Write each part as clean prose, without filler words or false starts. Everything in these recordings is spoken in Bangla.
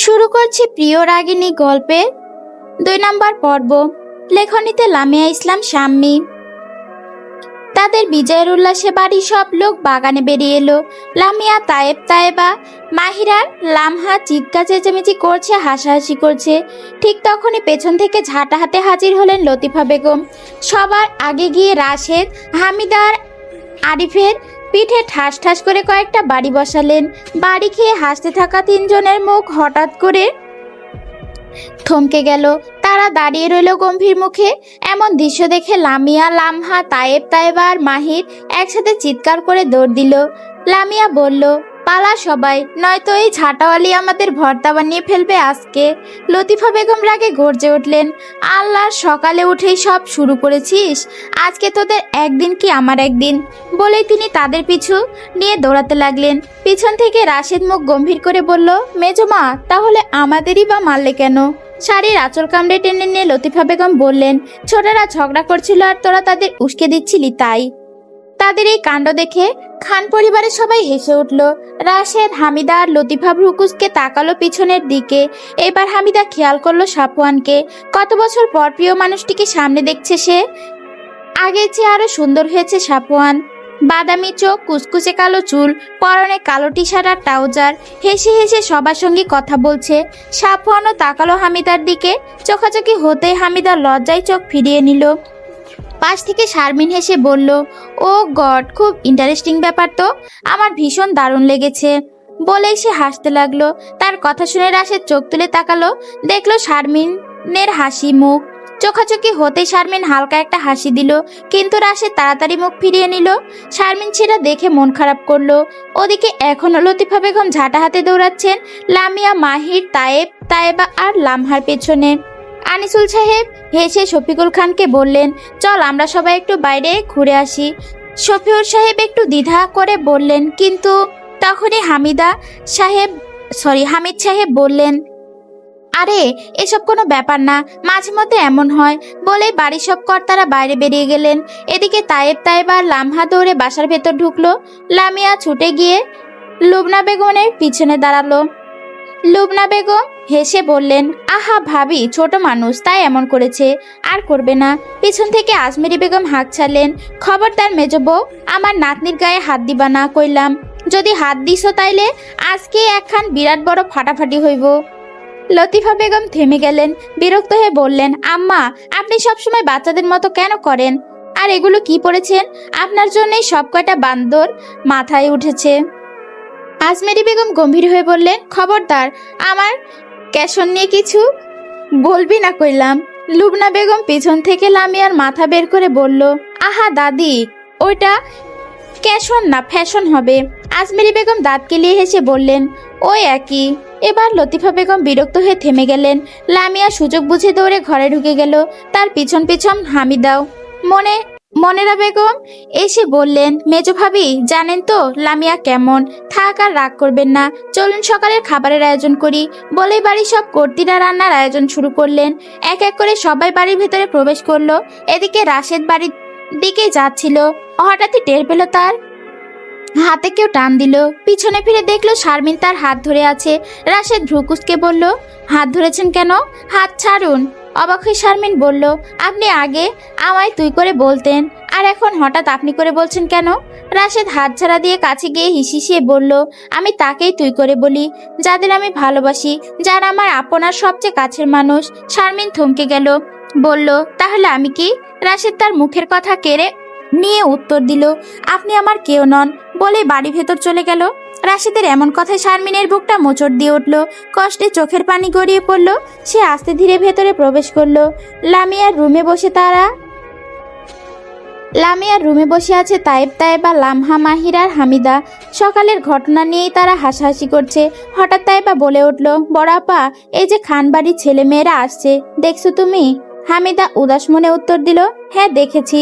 শুরু করছি প্রিয় রাগিনী গল্পে 2 নম্বর পর্ব। লেখনীতে লামিয়া ইসলাম শাম্মী। তাদের বিজয়ের উল্লাসে বাড়ির সব লোক বাগানে বেরিয়ে এলো। লামিয়া, তায়েবা, মাহিরার লামহা চিৎকার চেঁচামেচি করছে, হাসাহাসি করছে। ঠিক তখনই পেছন থেকে ঝাঁটা হাতে হাজির হলেন লতিফা বেগম। সবার আগে গিয়ে রাশেদ, হামিদা আর আরিফের পিঠে ঠাস ঠাস করে কয়েকটা বাড়ি বসালেন। বাড়ি খেয়ে হাসতে থাকা তিনজনের মুখ হঠাৎ করে থমকে গেল। তারা দাঁড়িয়ে রইল গম্ভীর মুখে। এমন দৃশ্য দেখে লামিয়া, লামহা, তায়েবা আর মাহির একসাথে চিৎকার করে দৌড় দিল। লামিয়া বলল, পালা সবাই, নয়তো এই ঝাঁটাওয়ালি আমাদের ভর্তা বানিয়ে ফেলবে আজকে। লতিফা বেগম রাগে গর্জে উঠলেন, আল্লাহর সকালে উঠেই সব শুরু করেছিস? আজকে তোদের একদিন কি আমার একদিন? বলেই তিনি তাদের পিছু নিয়ে দৌড়াতে লাগলেন। পিছন থেকে রাশেদ মুখ গম্ভীর করে বলল, মেজমা, তাহলে আমাদেরই বা মারলে কেন? শাড়ির আঁচল কামড়ে টেনে নিয়ে লতিফা বেগম বললেন, ছোটরা ঝগড়া করছিল আর তোরা তাদের উস্কে দিচ্ছিলি তাই। তাদের এই কাণ্ড দেখে খান পরিবারের সবাই হেসে উঠল। রাশেদ, হামিদা আর লতিফা ভ্রুকুচকে তাকালো পিছনের দিকে। এবার হামিদা খেয়াল করলো সাফওয়ানকে। কত বছর পর প্রিয় মানুষটিকে সামনে দেখছে সে। আগের চেয়ে আরো সুন্দর হয়েছে সাফওয়ান। বাদামি চোখ, কুচকুচে কালো চুল, পরনে কালো টি শার্ট আর ট্রাউজার। হেসে হেসে সবার সঙ্গে কথা বলছে। সাফওয়ানও তাকালো হামিদার দিকে। চোখাচোখি হতেই হামিদা লজ্জায় চোখ ফিরিয়ে নিল। পাশ থেকে শারমিন হেসে বলল, ও গড, খুব ইন্টারেস্টিং ব্যাপার তো, আমার ভীষণ দারুণ লেগেছে। বলেই সে হাসতে লাগলো। তার কথা শুনে রাশেদ চোখ তুলে তাকালো, দেখলো শারমিনের হাসি মুখ। চোখাচোখি হতে শারমিন হালকা একটা হাসি দিল, কিন্তু রাশেদ তাড়াতাড়ি মুখ ফিরিয়ে নিল। শারমিন সেটা দেখে মন খারাপ করলো। ওদিকে এখনো লতিফা বেগম ঝাঁটা হাতে দৌড়াচ্ছেন লামিয়া, মাহির, তায়েবা আর লামহার পেছনে। আনিসুল সাহেব হেসে শফিকুল খানকে বললেন, চল আমরা সবাই একটু বাইরে ঘুরে আসি। শফিউর সাহেব একটু দ্বিধা করে বললেন, কিন্তু তখনই হামিদ সাহেব বললেন, আরে এসব কোনো ব্যাপার না, মাঝে মধ্যে এমন হয়। বলেই বাড়ির সব কর্তারা বাইরে বেরিয়ে গেলেন। এদিকে তায়েবা আর লামহা দৌড়ে বাসার ভেতর ঢুকলো। লামিয়া ছুটে গিয়ে লুবনা বেগমের পিছনে দাঁড়ালো। লুবনা বেগম হেসে বললেন, আহা ভাবি, ছোট মানুষ তাই এমন করেছে, আর করবে না। পিছন থেকে আজমেরি বেগম হাঁক ছাড়লেন, খবরদার মেজো বউ, আমার নাতনির গায়ে হাত দিবা না কইলাম। যদি হাত দিছো তাইলে আজকে একখান বিরাট বড় ফাটাফাটি হইব। লতিফা বেগম থেমে গেলেন। বিরক্ত হয়ে বললেন, আম্মা, আপনি সবসময় বাচ্চাদের মতো কেন করেন? আর এগুলো কি পড়েছেন? আপনার জন্যই সব কয়টা বান্দর মাথায় উঠেছে। আজমেরি বেগম গম্ভীর হয়ে বললেন, খবরদার আমার ক্যাশন নিয়ে কিছু বলবি না কইলাম। লুবনা বেগম পিছন থেকে লামিয়ার মাথা বের করে বলল, আহা দাদি, ওইটা ক্যাশন না, ফ্যাশন হবে। আজমেরি বেগম দাঁত কেলিয়ে হেসে বললেন, ওই একই। এবার লতিফা বেগম বিরক্ত হয়ে থেমে গেলেন। লামিয়া সুযোগ বুঝে দৌড়ে ঘরে ঢুকে গেল। তার পিছন পিছন হামিদাও। মনেরা বেগম এসে বললেন, মেজো ভাবি, জানেন তো লামিয়া কেমন? থাক আর রাগ করবেন না, চলুন সকালের খাবারের আয়োজন করি। বলেই বাড়ির সব কর্তীরা রান্নার আয়োজন শুরু করলেন। এক এক করে সবাই বাড়ির ভেতরে প্রবেশ করলো। এদিকে রাশেদ বাড়ির দিকে যাচ্ছিল। হঠাৎই টের পেল তার হাতে কেউ টান দিল। পিছনে ফিরে দেখলো শারমিন তার হাত ধরে আছে। রাশেদ ভ্রুকুচকে বলল, হাত ধরেছেন কেন? হাত ছাড়ুন। অবাক হয়ে শারমিন বলল, আপনি আগে আমায় তুই করে বলতেন, আর এখন হঠাৎ আপনি করে বলছেন কেন? রাশেদ হাত ছাড়া দিয়ে কাছে গিয়ে হিসিয়ে বলল, আমি তাকেই তুই করে বলি যাদের আমি ভালোবাসি, যারা আমার আপনার সবচেয়ে কাছের মানুষ। শারমিন থমকে গেল, বলল, তাহলে আমি কি? রাশেদ তার মুখের কথা কেড়ে নিয়ে উত্তর দিল, আপনি আমার কেউ নন। বলে বাড়ি ভেতর চলে গেল। রাশেদের এমন কথায় শারমিনের বুকটা মোচড় দিয়ে উঠল। কষ্টে চোখের পানি গড়িয়ে পড়ল। সে আস্তে ধীরে ভেতরে প্রবেশ করলো। লামিয়ার রুমে বসে আছে তায়েবা, লামহা, মাহির আর হামিদা। সকালের ঘটনা নিয়েই তারা হাসাহাসি করছে। হঠাৎ তায়েবা বলে উঠল, বড় আপা, এই যে খান বাড়ির ছেলে মেয়েরা আসছে, দেখছো তুমি? হামিদা উদাস মনে উত্তর দিল, হ্যাঁ দেখেছি।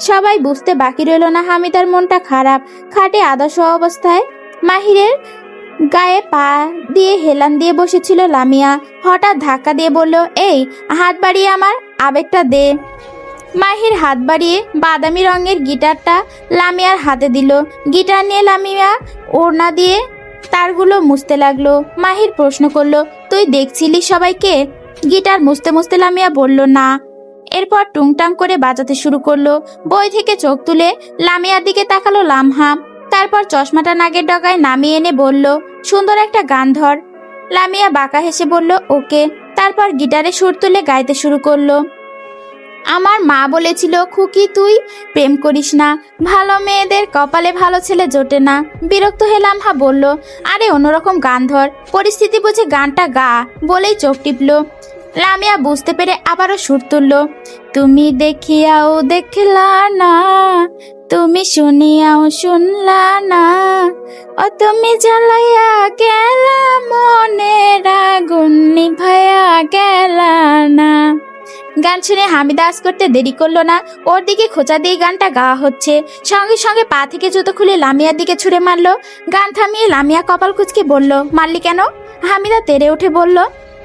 সবাই বুঝতে বাকি রইল না হামিদার মনটা খারাপ। খাটে আদাস অবস্থায় মাহিরের গায়ে পা দিয়ে হেলান দিয়ে বসেছিল লামিয়া। হঠাৎ ধাক্কা দিয়ে বলল, এই হাত বাড়িয়ে আমার আবেগটা দে। মাহির হাত বাড়িয়ে বাদামি রঙের গিটারটা লামিয়ার হাতে দিল। গিটার নিয়ে লামিয়া ওড়না দিয়ে তারগুলো মুছতে লাগলো। মাহির প্রশ্ন করলো, তুই দেখছিলি সবাইকে? গিটার মুছতে মুছতে লামিয়া বলল, না। এরপর টুংটাং করে বাজাতে শুরু করলো। বই থেকে চোখ তুলে লামিয়ার দিকে তাকালো লামহা। তারপর চশমাটা নাকের ডগায় নামিয়ে এনে বলল, সুন্দর একটা গান ধর। লামিয়া বাঁকা হেসে বলল, ওকে। তারপর গিটারে সুর তুলে গাইতে শুরু করলো। আমার মা বলেছিল, খুকি তুই প্রেম করিস না, ভালো মেয়েদের কপালে ভালো ছেলে জোটে না। বিরক্ত হয়ে লামহা বলল, আরে অন্যরকম গান ধর, পরিস্থিতি বুঝে গানটা গা, বলেই চোখ টিপলো। লামিয়া বুঝতে পেরে আবারও সুর তুলল, তুমি দেখিয়াও দেখলা না, তুমি শুনিয়াও শুনলা না, ও তুমি জ্বালাইয়া গেলা মনের আগুন নিভাইয়া গেলা না। গান শুনে হামিদা আজ করতে দেরি করলো না। ওর দিকে খোঁচা দিয়ে গানটা গাওয়া হচ্ছে। সঙ্গে সঙ্গে পা থেকে জুতো খুলে লামিয়ার দিকে ছুঁড়ে মারলো। গান থামিয়ে লামিয়া কপাল কুঁচকে বলল, মারলি কেন? হামিদা তেড়ে উঠে বলল,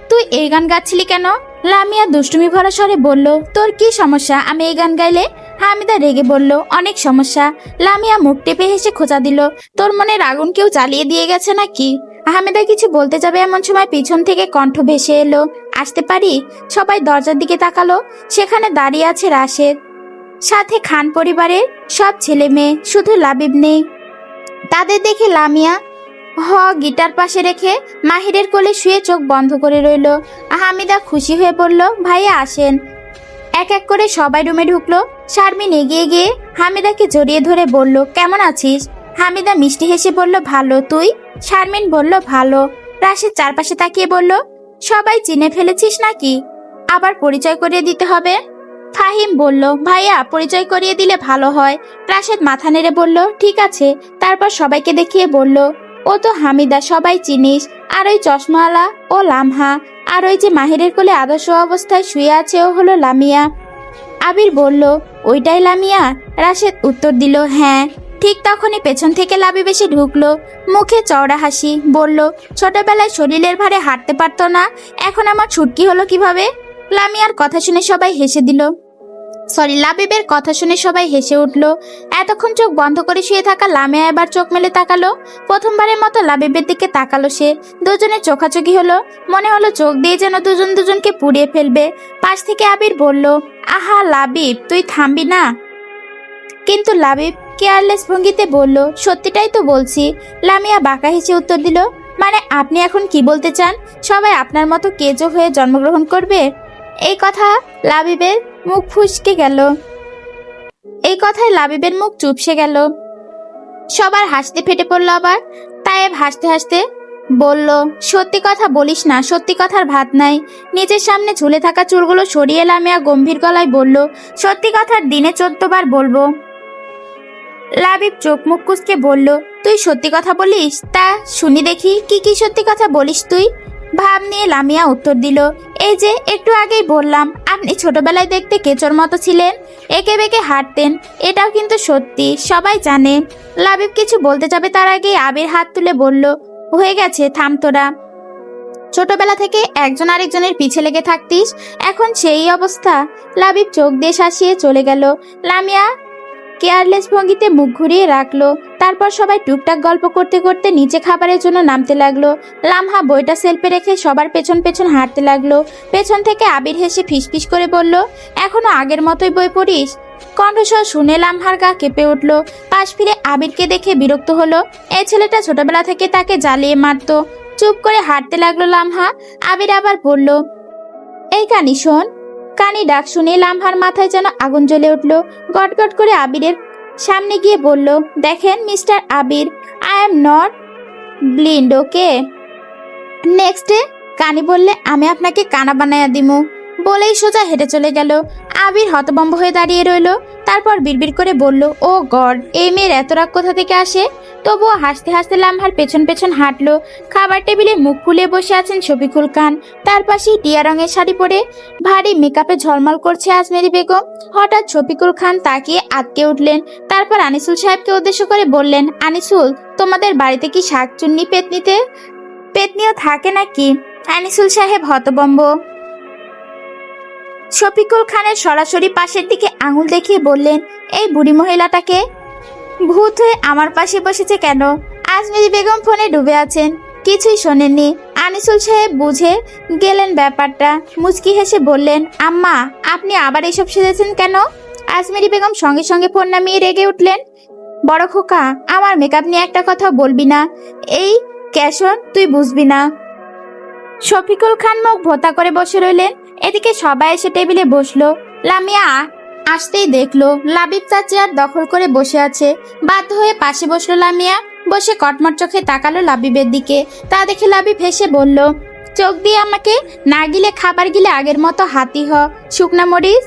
তুই এই গান গাচ্ছিলি কেন? লামিয়া দুষ্টুমি ভরা স্বরে বলল, তোর কি সমস্যা আমি এই গান গাইলে? হামিদা রেগে বলল, অনেক সমস্যা। লামিয়া মুখ টেপে হেসে খোঁচা দিল, তোর মনের আগুন কেউ জ্বালিয়ে দিয়ে গেছে নাকি? হামিদা কিছু বলতে যাবে এমন সময় পিছন থেকে কণ্ঠ ভেসে এলো, আসতে পারি? সবাই দরজার দিকে তাকালো। সেখানে দাঁড়িয়ে আছে রাশেদ, সাথে খান পরিবারের সব ছেলে মেয়ে, শুধু লাবিব নেই। তাদের দেখে লামিয়া গিটার পাশে রেখে মাহিরের কোলে শুয়ে চোখ বন্ধ করে রইল। হামিদা খুশি হয়ে বলল, ভাইয়া আসেন। এক এক করে সবাই রুমে ঢুকলো। শারমিন এগিয়ে গিয়ে হামিদাকে জড়িয়ে ধরে বলল, কেমন আছিস? হামিদা মিষ্টি হেসে বলল, ভালো, তুই? শারমিন বলল, ভালো। রাশেদ চারপাশে তাকিয়ে বলল, সবাই চিনে ফেলেছিস নাকি? আবার পরিচয় করিয়ে দিতে হবে। ফাহিম বলল, ভাইয়া পরিচয় করিয়ে দিলে ভালো হয়। রাশেদ মাথা নেড়ে বলল, ঠিক আছে। তারপর সবাইকে দেখিয়ে বলল, ও তো হামিদা, সবাই চিনিস। আর ওই চশমাওয়ালা ও লামহা। আর ওই যে মাহিরের কোলে আদর্শ অবস্থায় শুয়ে আছে ও হলো লামিয়া। আবির বলল, ওইটাই লামিয়া? রাশেদ উত্তর দিল, হ্যাঁ। ঠিক তখনই পেছন থেকে লাবিব এসে ঢুকলো। মুখে চওড়া হাসি, বলল, ছোটবেলায় শরীরের ভারে হাঁটতে পারতো না, এখন আমার ছুটকি হলো কিভাবে? লামিয়ার কথা শুনে সবাই হেসে দিল। লাবিবের কথা শুনে সবাই হেসে উঠল। এতক্ষণ চোখ বন্ধ করে শুয়ে থাকা লামিয়া এবার চোখ মেলে তাকালো। প্রথমবারের মতো লাবিবের দিকে তাকালো সে। দুজনের চোখাচোখি হলো। মনে হলো চোখ দিয়ে যেন দুজন দুজনকে পুড়িয়ে ফেলবে। পাশ থেকে আবির বলল, আহা লাবিব, তুই থামবি না? কিন্তু লাবিব কেয়ারলেস ভঙ্গিতে বলল, সত্যিটাই তো বলছি। লামিয়া বাঁকা হেসে উত্তর দিল, মানে আপনি এখন কি বলতে চান? সবাই আপনার মতো কেজো হয়ে জন্মগ্রহণ করবে? এই কথায় লাবিবের মুখ চুপসে গেল। সবার হাসতে ফেটে পড়ল। আবার তায়েব হাসতে হাসতে বলল, সত্যি কথা বলিস না, সত্যি কথার ভাত নাই। নিজের সামনে ঝুলে থাকা চুলগুলো সরিয়ে লামিয়া গম্ভীর গলায় বলল, সত্যি কথার দিনে 14 বার বলবো। লাবিব চোখ মুখ কুঁচকে বলল, তুই সত্যি কথা বলিস? তা শুনি দেখি, কি কি সত্যি কথা বলিস তুই? ভাব নিয়ে লামিয়া উত্তর দিল, এই যে একটু আগেই বললাম, আপনি ছোটবেলায় দেখতে কেচোর মতো ছিলেন, একে বেঁকে হাঁটতেন। এটাও কিন্তু সত্যি, সবাই জানে। লাবিব কিছু বলতে যাবে তার আগেই আবির হাত তুলে বলল, হয়ে গেছে, থাম তোরা। ছোটবেলা থেকে একজন আরেকজনের পিছে লেগে থাকতিস, এখন সেই অবস্থা। লাবিব চোখ দিয়ে শাসিয়ে চলে গেল। লামিয়া কেয়ারলেস ভঙ্গিতে মুখ ঘুরিয়ে রাখলো। তারপর সবাই টুকটাক গল্প করতে করতে নিচে খাবারের জন্য নামতে লাগলো। লামহা বইটা সেলফে রেখে সবার পেছন পেছন হাঁটতে লাগলো। পেছন থেকে আবির হেসে ফিসফিস করে বলল, এখনো আগের মতোই বই পড়িস? কণ্ঠস্বর শুনে লামহার গা কেঁপে উঠল। পাশ ফিরে আবিরকে দেখে বিরক্ত হলো। এই ছেলেটা ছোটবেলা থেকে তাকে জ্বালিয়ে মারতো। চুপ করে হাঁটতে লাগলো লামহা। আবির আবার বলল, এই কানি শোন। কানি ডাক শুনে লামহার মাথায় যেন আগুন জ্বলে উঠল। গটগট করে আবিরের সামনে গিয়ে বলল, দেখেন mister Abir, I am not blind, okay? Next কানি বললে, আমি আপনাকে কানা বানায়া দিমু। বলেই সোজা হেঁটে চলে গেল। আবির হতভম্ব হয়ে দাঁড়িয়ে রইল। তারপর বিড়বিড় করে বলল, ও গড, এই মেয়ের এত রাগ কোথা থেকে আসে? তবুও হাসতে হাসতে লামহার পেছন পেছন হাঁটলো। খাবার টেবিলে মুখ ফুলিয়ে বসে আছেন শফিকুল খান। তার পাশেই টিয়া রঙের শাড়ি পরে ভারী মেকআপে ঝলমল করছে আজমেরি বেগম। হঠাৎ শফিকুল খান তাকিয়ে আটকে উঠলেন। তারপর আনিসুল সাহেবকে উদ্দেশ্য করে বললেন, আনিসুল, তোমাদের বাড়িতে কি শাকচুন্নি পেতনিও থাকে নাকি? আনিসুল সাহেব হতভম্ব। শফিকুল খানের সরাসরি পাশের দিকে আঙুল দেখিয়ে বললেন, এই বুড়ি মহিলাটাকে ভূত হয়ে আমার পাশে বসেছে কেন? আজমেরি বেগম ফোনে ডুবে আছেন, কিছুই শোনেননি। আনিসুল সাহেব বুঝে গেলেন ব্যাপারটা, মুচকি হেসে বললেন, আম্মা আপনি আবার এসব সেজেছেন কেন? আজমেরি বেগম সঙ্গে সঙ্গে ফোন নামিয়ে রেগে উঠলেন, বড় খোকা আমার মেকআপ নিয়ে একটা কথা বলবি না, এই ক্যাশন তুই বুঝবি না। শফিকুল খান মুখ ভোতা করে বসে রইলেন। এদিকে সবাই এসে টেবিলে বসলো। লামিয়া আসতেই দেখলো লাবিব তার চেয়ার দখল করে বসে আছে। বাধ্য হয়ে পাশে বসলো লামিয়া। বসে কটমট চোখে তাকালো লাবিবের দিকে। তা দেখে লাবিব হেসে বলল, চোখ দিয়ে আমাকে না গিলে খাবার গিলে আগের মতো হাতি হ শুকনা মরিচ।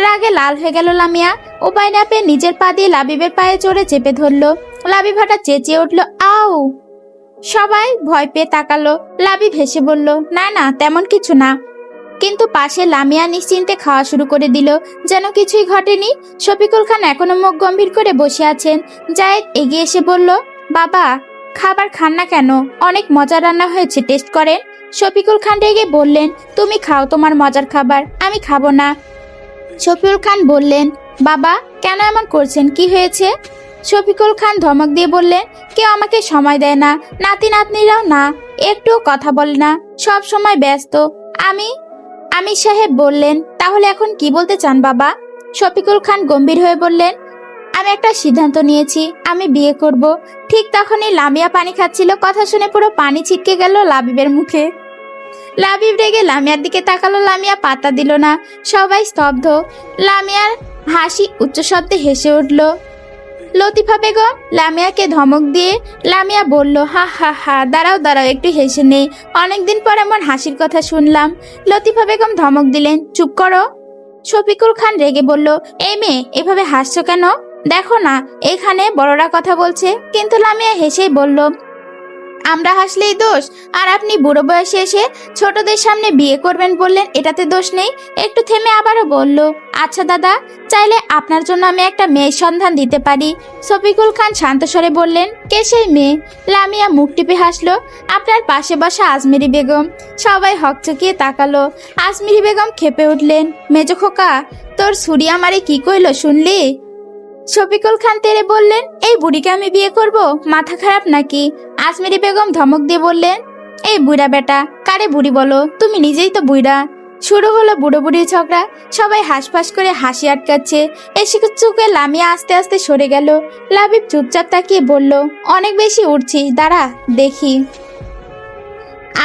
রাগে লাল হয়ে গেল লামিয়া। উপায় না পেয়ে নিজের পা দিয়ে লাবিবের পায়ে চড়ে চেপে ধরলো। লাবিব হঠাৎ চেঁচিয়ে উঠলো, আউ! সবাই ভয় পেয়ে তাকালো। লাবিব হেসে বলল, না না তেমন কিছু না। কিন্তু পাশে লামিয়া নিশ্চিন্তে খাওয়া শুরু করে দিল, যেন কিছুই ঘটেনি। শফিকুল খান এখনো মুখ গম্ভীর করে বসে আছেন। জায়েদ এগিয়ে এসে বলল, বাবা খাবার খান না কেন? অনেক মজার রান্না হয়েছে, টেস্ট করেন। শফিকুল খান রেগে বললেন, তুমি খাও তোমার মজার খাবার, আমি খাবো না। শফিকুল খান বললেন, বাবা কেন এমন করছেন, কি হয়েছে? শফিকুল খান ধমক দিয়ে বললেন, কেউ আমাকে সময় দেয় না, নাতি নাতনিরাও না, একটুও কথা বলে না, সব সময় ব্যস্ত। আমি সাহেব বললেন, তাহলে এখন কি বলতে চান বাবা? শফিকুল খান গম্ভীর হয়ে বললেন, আমি একটা সিদ্ধান্ত নিয়েছি, আমি বিয়ে করব। ঠিক তখনই লামিয়া পানি খাচ্ছিল। কথা শুনে পুরো পানি ছিটকে গেল লাবিবের মুখে। লাবিব রেগে লামিয়ার দিকে তাকালো। লামিয়া পাত্তা দিল না। সবাই স্তব্ধ। লামিয়ার হাসি উচ্চ শব্দে হেসে উঠল। লতিফা বেগম লামিয়াকে ধমক দিয়ে লামিয়া বলল, হা হা হা, দাঁড়াও দাঁড়াও একটু হেসে নেই, অনেকদিন পর এমন হাসির কথা শুনলাম। লতিফা বেগম ধমক দিলেন, চুপ করো। শফিকুল খান রেগে বলল, এই মেয়ে এভাবে হাসছো কেন? দেখো না এখানে বড়রা কথা বলছে। কিন্তু লামিয়া হেসেই বলল, আমরা হাসলেই দোষ, আর আপনি বুড়ো বয়সে এসে ছোটদের সামনে বিয়ে করবেন বললেন, এটাতে দোষ নেই। একটু থেমে আবারও বলল, আচ্ছা দাদা, চাইলে আপনার জন্য আমি একটা মেয়ের সন্ধান দিতে পারি। শফিকুল খান শান্ত স্বরে বললেন, কে সেই মেয়ে? লামিয়া মুখ টিপে হাসলো, আপনার পাশে বসা আজমেরি বেগম। সবাই হকচকিয়ে তাকালো। আজমেরি বেগম খেপে উঠলেন, মেজো খোকা তোর ছুরি আমারে কি কইলো শুনলি? শফিকুল খান তেরে বললেন, এই বুড়িকে আমি বিয়ে করব? মাথা খারাপ নাকি? আজমেরি বেগম ধমক দিয়ে বললেন, এই বুড়া বেটা, কারে বুড়ি বলো? তুমি নিজেই তো বুড়া। শুরু হলো বুড়ো বুড়ির ঝগড়া। সবাই হাসফাস করে হাসি আটকাচ্ছে। এসে চুকে লামিয়া আস্তে আস্তে সরে গেল। লাবিব চুপচাপ তাকিয়ে বলল, অনেক বেশি উঠছিস, দাঁড়া দেখি।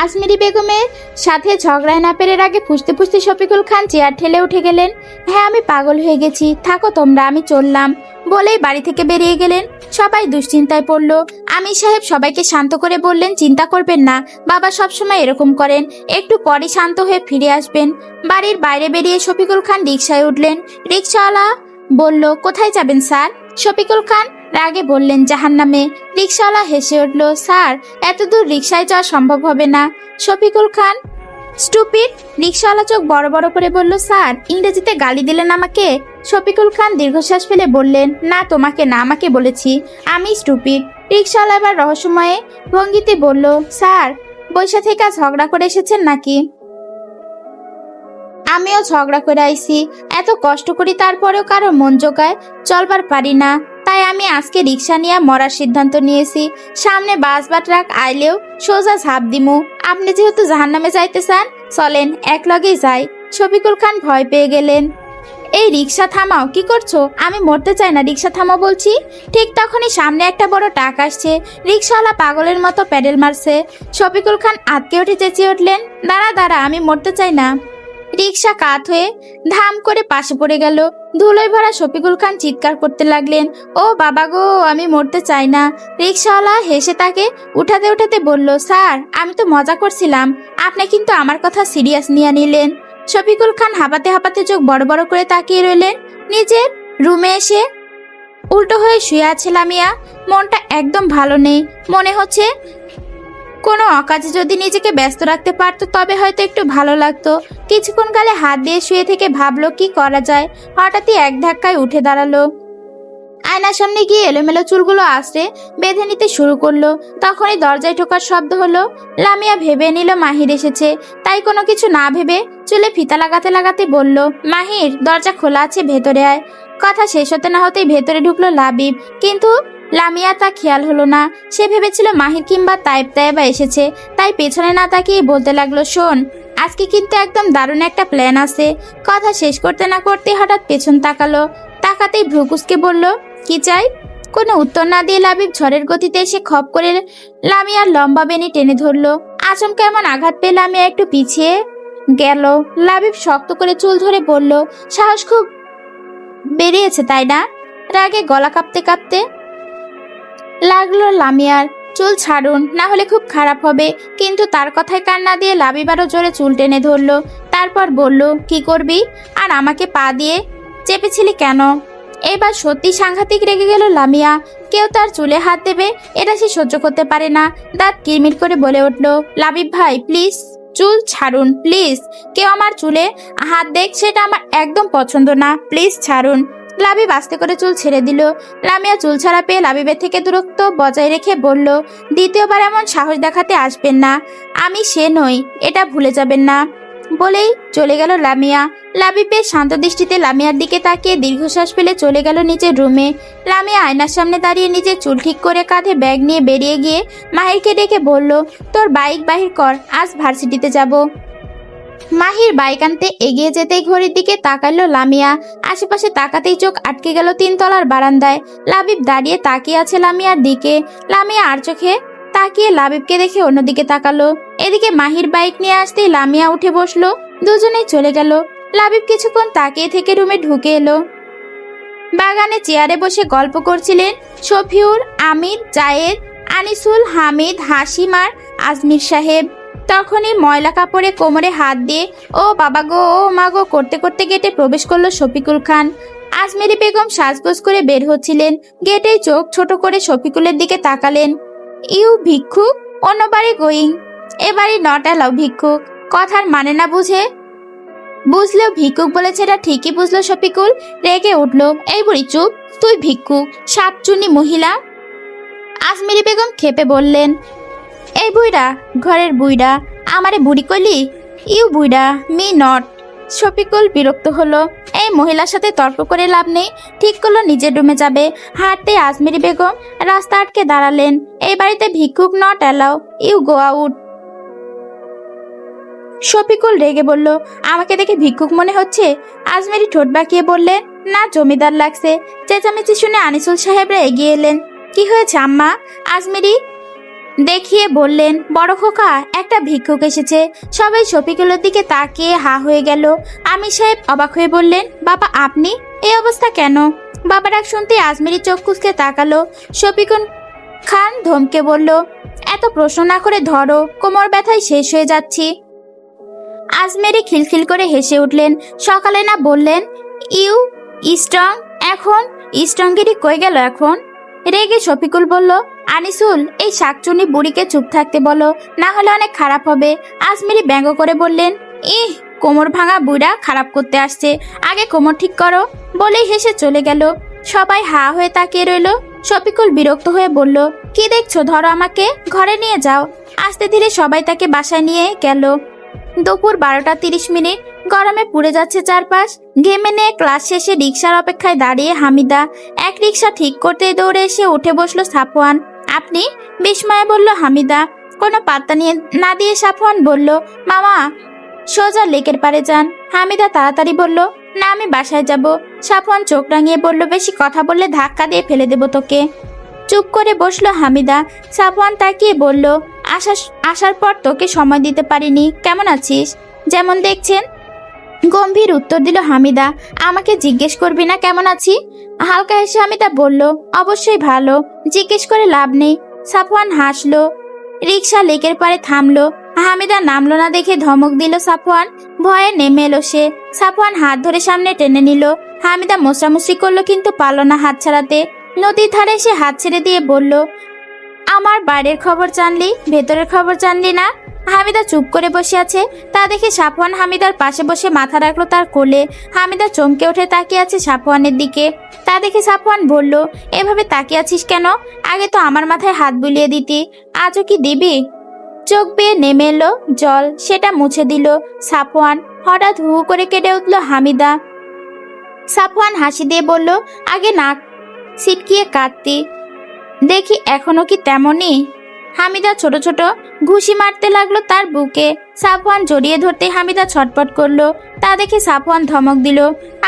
আজমেরি বেগমের সাথে ঝগড়ায় না পেরে আগে ফুসতে ফুসতে শফিকুল খান চেয়ার ঠেলে উঠে গেলেন। হ্যাঁ আমি পাগল হয়ে গেছি, থাকো তোমরা, আমি চললাম বলেই বাড়ি থেকে বেরিয়ে গেলেন। সবাই দুশ্চিন্তায় পড়ল। আমির সাহেব সবাইকে শান্ত করে বললেন, চিন্তা করবেন না, বাবা সবসময় এরকম করেন, একটু পরে শান্ত হয়ে ফিরে আসবেন। বাড়ির বাইরে বেরিয়ে শফিকুল খান রিকশায় উঠলেন। রিকশাওয়ালা বলল, কোথায় যাবেন স্যার? শফিকুল খান রাগে বললেন, জাহান্নামে। রিকশাওয়ালা হেসে উঠল, স্যার এত দূর রিকশায় যাওয়া সম্ভব হবে না। শফিকুল খান স্টুপিড। রিকশাওয়ালা চোখ বড় বড় করে বলল, স্যার ইংরেজিতে গালি দিলেন আমাকে? শফিকুল খান দীর্ঘশ্বাস ফেলে বললেন, না তোমাকে না, আমাকে বলেছি আমি স্টুপিড। রিকশাওয়ালা এবার রহস্যময় ভঙ্গিতে বলল, স্যার বৈশা থেকে ঝগড়া করে এসেছেন নাকি? আমিও ঝগড়া করে আইছি, এত কষ্ট করি তারপরেও কারো মন জোগায় চলবার পারি না, তাই আমি আজকে রিক্সা নিয়ে মরার সিদ্ধান্ত নিয়েছি। সামনে বাস বা ট্রাক আইলেও সোজা ঝাঁপ দিমু। আপনি যেহেতু জাহান্নামে যাইতে চান, চলেন একলগেই যাই। শফিকুল খান ভয় পেয়ে গেলেন। এই রিক্সা থামাও, কি করছো? আমি মরতে চাই না, রিক্সা থামাও বলছি। ঠিক তখনই সামনে একটা বড় ট্রাক আসছে। রিক্সাওয়ালা পাগলের মতো প্যাডেল মারছে। শফিকুল খান আটকে উঠে চেঁচিয়ে উঠলেন, দাঁড়া দাঁড়া, আমি মরতে চাই না। রিক্সা কাত হয়ে ধাম করে পাশে পড়ে গেল। ধুলোয় ভরা শফিকুল খান চিৎকার করতে লাগলেন, ও বাবা গো, আমি মরতে চাই না। রিক্সাওয়ালা হেসে তাকে উঠাতে উঠাতে বলল, স্যার আমি তো মজা করছিলাম, আপনি কিন্তু আমার কথা সিরিয়াস নিয়ে নিলেন। শফিকুল খান হাঁপাতে হাঁপাতে চোখ বড় বড় করে তাকিয়ে রইলেন। নিজের রুমে এসে উল্টো হয়ে শুয়ে আছে লামিয়া। মনটা একদম ভালো নেই। মনে হচ্ছে কোনো অকাজে যদি নিজেকে ব্যস্ত রাখতে পারতো তবে হয়তো একটু ভালো লাগতো। কিছুক্ষণ গালে হাত দিয়ে শুয়ে থেকে ভাবলো কি করা যায়। হঠাৎই এক ধাক্কায় উঠে দাঁড়ালো। আয়নার সামনে গিয়ে এলোমেলো চুলগুলো আঁচড়ে বেঁধে নিতে শুরু করলো। তখনই দরজায় ঢোকার শব্দ হলো। লামিয়া ভেবে নিল মাহির এসেছে, তাই কোনো কিছু না ভেবে চুলে ফিতা লাগাতে লাগাতে বলল, মাহির দরজা খোলা আছে, ভেতরে আয়। কথা শেষ হতে না হতেই ভেতরে ঢুকলো লাবিব। কিন্তু লামিয়া তা খেয়াল হলো না। সে ভেবেছিল মাহির কিংবা তাইবা এসেছে, তাই পেছনে না তাকিয়ে বলতে লাগলো, শোন, আজকে কিন্তু একদম দারুণ একটা প্ল্যান আছে। কথা শেষ করতে না করতে হঠাৎ পেছন তাকালো। তাকাতেই ভ্রুকুসকে বলল, কি চাই? কোনো উত্তর না দিয়ে লাবিব ঝড়ের গতিতে এসে খপ করে লামিয়ার লম্বা বেনি টেনে ধরলো। আচমকা এমন আঘাত পেয়ে লামিয়া একটু পিছিয়ে গেল। লাবিব শক্ত করে চুল ধরে বলল, সাহস খুব বেরিয়েছে তাই না? রাগে গলা কাঁপতে কাঁপতে লাগলো লামিয়ার। চুল ছাড়ুন, না হলে খুব খারাপ হবে। কিন্তু তার কথায় কান না দিয়ে লাবিব আরো জোরে চুল টেনে ধরলো। তারপর বলল, কি করবি? আর আমাকে পা দিয়ে চেপেছিলি কেন? এবার সত্যি সাংঘাতিক রেগে গেল লামিয়া। কেউ তার চুলে হাত দেবে এটা সে সহ্য করতে পারে না। দাঁত কিরমির করে বলে উঠল, লাবিব ভাই প্লিজ চুল ছাড়ুন, প্লিজ। কেউ আমার চুলে হাত দেখ, সেটা আমার একদম পছন্দ না, প্লিজ ছাড়ুন। লাবিব আস্তে করে চুল ছেড়ে দিল। লামিয়া চুল ছাড়া পেয়ে লাবিবের থেকে দূরত্ব বজায় রেখে বলল, দ্বিতীয়বার এমন সাহস দেখাতে আসবেন না। আমি সে নই, এটা ভুলে যাবেন না। বলেই চলে গেল লামিয়া। লাবিবের শান্ত দৃষ্টিতে লামিয়ার দিকে তাকিয়ে দীর্ঘশ্বাস ফেলে চলে গেল নিচের রুমে। লামিয়া আয়নার সামনে দাঁড়িয়ে নিজের চুল ঠিক করে কাঁধে ব্যাগ নিয়ে বেরিয়ে গিয়ে মাহিরকে ডেকে বলল, তোর বাইক বাহির কর, আজ ভার্সিটিতে যাব। মাহির বাইক আনতে এগিয়ে যেতেই ঘড়ির দিকে তাকালো লামিয়া। আশেপাশে তাকাতেই চোখ আটকে গেল 3 তলার বারান্দায়। লাবিব দাঁড়িয়ে তাকিয়ে আছে লামিয়ার দিকে। লামিয়া আর চোখে তাকিয়ে লাবিবকে দেখে অন্যদিকে তাকালো। এদিকে মাহির বাইক নিয়ে আসতেই লামিয়া উঠে বসলো। দুজনেই চলে গেল। লাবিব কিছুক্ষণ তাকিয়ে থেকে রুমে ঢুকে এলো। বাগানে চেয়ারে বসে গল্প করছিলেন শফিউর, আমির, জায়েদ, আনিসুল, হামিদ, হাসিম আর আজমির সাহেব। তখনই ময়লা কাপড়ে কোমরে হাত দিয়ে ও বাবা গো, ও মা গো করতে করতে গেটে প্রবেশ করলো শফিকুল খান। আজমেরি বেগম সাজগোজ করে বের হচ্ছিলেন। গেটেই চোখ ছোট করে শফিকুলের দিকে তাকালেন। ইউ ভিক্ষুক, অন্য বাড়ি গোয়িং, এবারে নট অ্যালাউ ভিক্ষুক। কথার মানে না বুঝলেও ভিক্ষুক বলেছে এটা ঠিকই বুঝলো শফিকুল। রেগে উঠলো, এই বুড়ি চুপ, তুই ভিক্ষুক, সাতচুন্নি মহিলা। আজমেরি বেগম খেপে বললেন, এই বুইড়া, ঘরের বুইড়া, আমারে বুড়ি কইলি? ইউ বুইড়া, মি নট। শফিকুল বিরক্ত হলো। এই মহিলার সাথে তর্ক করে লাভ নেই। ঠিক করলো নিজের রুমে যাবে। হাঁটতে আজমেরি বেগম রাস্তা আটকে দাঁড়ালেন। এই বাড়িতে ভিক্ষুক not allow, you go out. Shafiqul রেগে বলল, আমাকে দেখে ভিক্ষুক মনে হচ্ছে? আজমেরি ঠোঁট বাঁকিয়ে বললেন, না জমিদার লাগছে। চেঁচামেচি শুনে আনিসুল সাহেবরা এগিয়ে এলেন। কি হয়েছে আম্মা? আজমেরি দেখিয়ে বললেন, বড় খোকা, একটা ভিক্ষুক এসেছে। সবাই শফিকুলের দিকে তাকিয়ে হা হয়ে গেল। আমির সাহেব অবাক হয়ে বললেন, বাবা আপনি এই অবস্থা কেন? বাবার ডাক শুনতে আজমেরি চোখ কুঁচকে তাকালো। শফিকুল খান ধমকে বলল, এত প্রশ্ন না করে ধরো, কোমর ব্যথায় শেষ হয়ে যাচ্ছি। আজমেরি খিলখিল করে হেসে উঠলেন। সকালে না বললেন ইউ স্ট্রং, এখন স্ট্রংগিরি কই গেল এখন? রেগে শফিকুল বলল, আনিসুল, এই শাকচুনি বুড়িকে চুপ থাকতে বলো, না হলে অনেক খারাপ হবে। আজমেরি ব্যঙ্গ করে বললেন, ইহ, কোমর ভাঙা বুড়া খারাপ করতে আসছে, আগে কোমর ঠিক করো। বলেই হেসে চলে গেল। সবাই হা হয়ে তাকিয়ে রইল। শফিকুল বিরক্ত হয়ে বলল, কি দেখছো, ধরো আমাকে, ঘরে নিয়ে যাও। আস্তে ধীরে সবাই তাকে বাসায় নিয়ে গেল। দুপুর 12:30। গরমে পুড়ে যাচ্ছে চারপাশ। ঘেমে নিয়ে ক্লাস শেষে রিক্সার অপেক্ষায় দাঁড়িয়ে হামিদা এক রিক্সা ঠিক করতে দৌড়ে এসে উঠে বসলো সাফওয়ান। আপনি? বিস্ময়ে বলল হামিদা। কোনো পাত্তা নিয়ে না দিয়ে সাফওয়ান বলল, মামা সোজা লেকের পাড়ে যান। হামিদা তাড়াতাড়ি বলল, না আমি বাসায় যাব। সাফওয়ান চোখ রাঙিয়ে বলল, বেশি কথা বললে ধাক্কা দিয়ে ফেলে দেব তোকে। চুপ করে বসলো হামিদা। সাফওয়ান তাকিয়ে বলল, আসার পর তোকে সময় দিতে পারিনি, কেমন আছিস? যেমন দেখছেন। গম্ভীর উত্তর দিল হামিদা। আমাকে জিজ্ঞেস করবি না কেমন আছি? হালকা হেসে হামিদা বলল, অবশ্যই ভালো, জিজ্ঞেস করে লাভ নেই। সাফওয়ান হাসলো। রিক্সা লেকের পাড়ে থামলো। হামিদা নামলো না দেখে ধমক দিল সাফওয়ান। ভয়ে নেমে এলো সে। সাফওয়ান হাত ধরে সামনে টেনে নিল। হামিদা মোছামুছি করলো কিন্তু পারল না হাত ছাড়াতে। নদীর ধারে সে হাত ছেড়ে দিয়ে বলল, আমার বাইরের খবর জানলি, ভেতরের খবর জানলি না? হামিদা চুপ করে বসে আছে। তা দেখে সাফওয়ান হামিদার পাশে বসে মাথা রাখলো তার কোলে। হামিদা চমকে উঠে তাকিয়ে আছে সাফওয়ানের দিকে। তা দেখে সাফওয়ান বলল, এভাবে তাকিয়ে আছিস কেন? আগে তো আমার মাথায় হাত বুলিয়ে দিতি, আজও কি দিবি? চোখ বেয়ে নেমে এলো জল, সেটা মুছে দিল সাফওয়ান। হঠাৎ হু করে কেঁদে উঠল হামিদা। সাফওয়ান হাসি দিয়ে বলল, আগে নাক সিটকিয়ে কাঁদতি, দেখি এখনো কি তেমনই। হামিদা ছোট ছোট ঘুষি মারতে লাগলো তার বুকে। সাফওয়ান জড়িয়ে ধরতে হামিদা ছটপট করলো। তা দেখে সাফওয়ান ধমক দিল,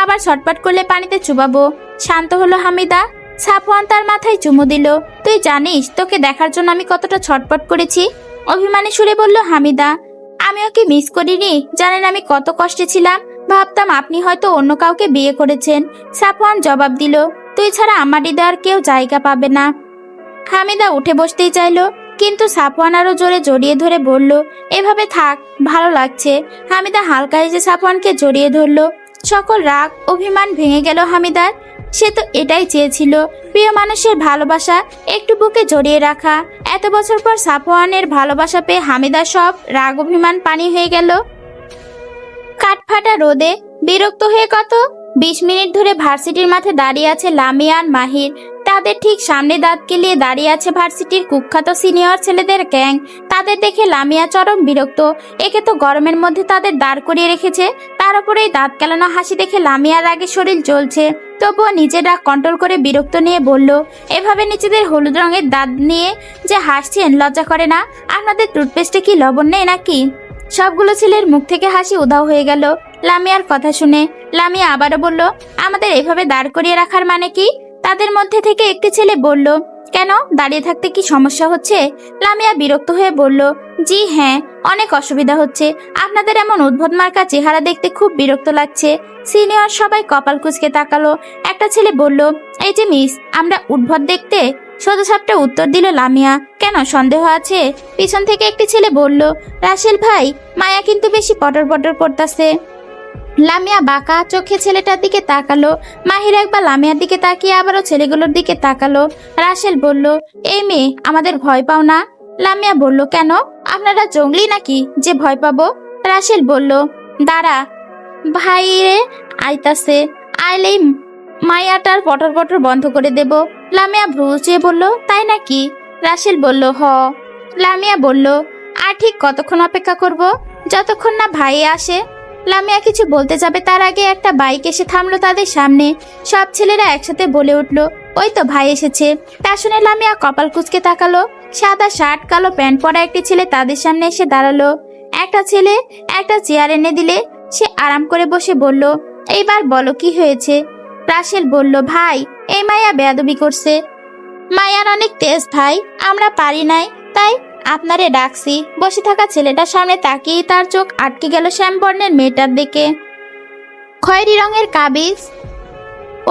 আবার ছটপট করলে পানিতে চুবাবো। শান্ত হলো হামিদা। সাফওয়ান তার মাথায় চুমু দিল। তুই জানিস তোকে দেখার জন্য আমি কতটা ছটপট করেছি? অভিমানী সুরে বলল হামিদা। আমি ওকে মিস করিনি, জানেন আমি কত কষ্টে ছিলাম। ভাবতাম আপনি হয়তো অন্য কাউকে বিয়ে করেছেন। সাফওয়ান জবাব দিল, তুই ছাড়া আমার হৃদয়ে আর কেউ জায়গা পাবে না। হামিদা উঠে বসতেই চাইলো, কিন্তু সাফওয়ান আরো জোরে জড়িয়ে ধরে বলল, এভাবে থাক, ভালো লাগছে। হামিদা হালকা হেসে সাফওয়ানকে জড়িয়ে ধরলো। সকল রাগ অভিমান ভেঙে গেল হামিদার। সে তো এটাই চেয়েছিল, প্রিয় মানুষের ভালোবাসা একটু বুকে জড়িয়ে রাখা। এত বছর পর সাফওয়ানের ভালোবাসা পেয়ে হামিদার সব রাগ অভিমান পানি হয়ে গেল। কাঠফাটা রোদে বিরক্ত হয়ে কত 20 মিনিট ধরে ভার্সিটির মাঠে দাঁড়িয়ে আছে লামিয়া আর মাহির। তাদের ঠিক সামনে দাঁত কেলিয়ে দাঁড়িয়ে আছে ভার্সিটির কুখ্যাত সিনিয়র ছেলেদের গ্যাং। তাদের দেখে লামিয়া চরম বিরক্ত। একে তো গরমের মধ্যে তাদের দাঁড় করিয়ে রেখেছে, তার উপরে এই দাঁত কেলানো হাসি দেখে লামিয়ার আগে শরীর জ্বলছে। তবুও নিজের রাগ কন্ট্রোল করে বিরক্ত নিয়ে বলল, এভাবে নিজেদের হলুদ রঙের দাঁত নিয়ে যে হাসছেন, লজ্জা করে না? আপনাদের টুথপেস্টে কি লবণ নেই নাকি? সবগুলো ছেলের মুখ থেকে হাসি উধাও হয়ে গেল লামিয়ার কথা শুনে। লামিয়া আবারও বলল, আমাদের এভাবে দাঁড় করিয়ে রাখার মানে কি? তাদের মধ্যে থেকে একটি ছেলে বলল, কেন, দাঁড়িয়ে থাকতে কি সমস্যা হচ্ছে? লামিয়া বিরক্ত হয়ে বলল, জি হ্যাঁ, অনেক অসুবিধা হচ্ছে। আপনাদের এমন উদ্ভট মার্কা চেহারা দেখতে খুব বিরক্ত লাগছে। সিনিয়র সবাই কপাল কুঁচকে তাকালো। একটা ছেলে বলল, এই যে মিস, আমরা উদ্ভট দেখতে? সোজাসাপটা উত্তর দিল লামিয়া, কেন, সন্দেহ আছে? পিছন থেকে একটি ছেলে বলল, রাসেল ভাই, মায়া কিন্তু বেশি পটর পটর করতেছে। লামিয়া বাঁকা চোখে ছেলেটার দিকে তাকালো। মাহির একবার লামিয়ার দিকে তাকিয়ে আবারও ছেলেগুলোর দিকে তাকালো। রাসেল বলল, এই মেয়ে, আমাদের ভয় পাও না? লামিয়া বলল, কেন, আপনারা জঙ্গলি নাকি যে ভয় পাবো? রাসেল বলল, দাঁড়া, ভাইরে আইতাছে, আইলেই মায়াটার পটর পটর বন্ধ করে দেব। লামিয়া ভ্রু উঁচিয়ে বলল, তাই নাকি? রাসেল বলল, হ। লামিয়া বলল, আর ঠিক কতক্ষণ অপেক্ষা করব? যতক্ষণ না ভাই আসে। লামিয়া কিছু বলতে যাবে তার আগে একটা বাইক এসে থামলো তাদের সামনে। সব ছেলেরা একসাথে বলে উঠলো, ওই তো ভাই এসেছে। তা শুনে লামিয়া কপাল কুঁচকে তাকালো। সাদা শার্ট কালো প্যান্ট পরা একটি ছেলে তাদের সামনে এসে দাঁড়ালো। একটা ছেলে একটা চেয়ার এনে দিলে সে আরাম করে বসে বলল, এইবার বলো কি হয়েছে? রাসেল বলল, ভাই, এই মায়া বেয়াদবি করছে। মায়ার অনেক তেজ ভাই, আমরা পারি নাই, তাই আপনারে ডাকছি। বসে থাকা ছেলেটার সামনে তাকিয়ে তার চোখ আটকে গেল শ্যামবর্ণের মেয়েটার দিকে। খয়েরি রঙের কাবিজ,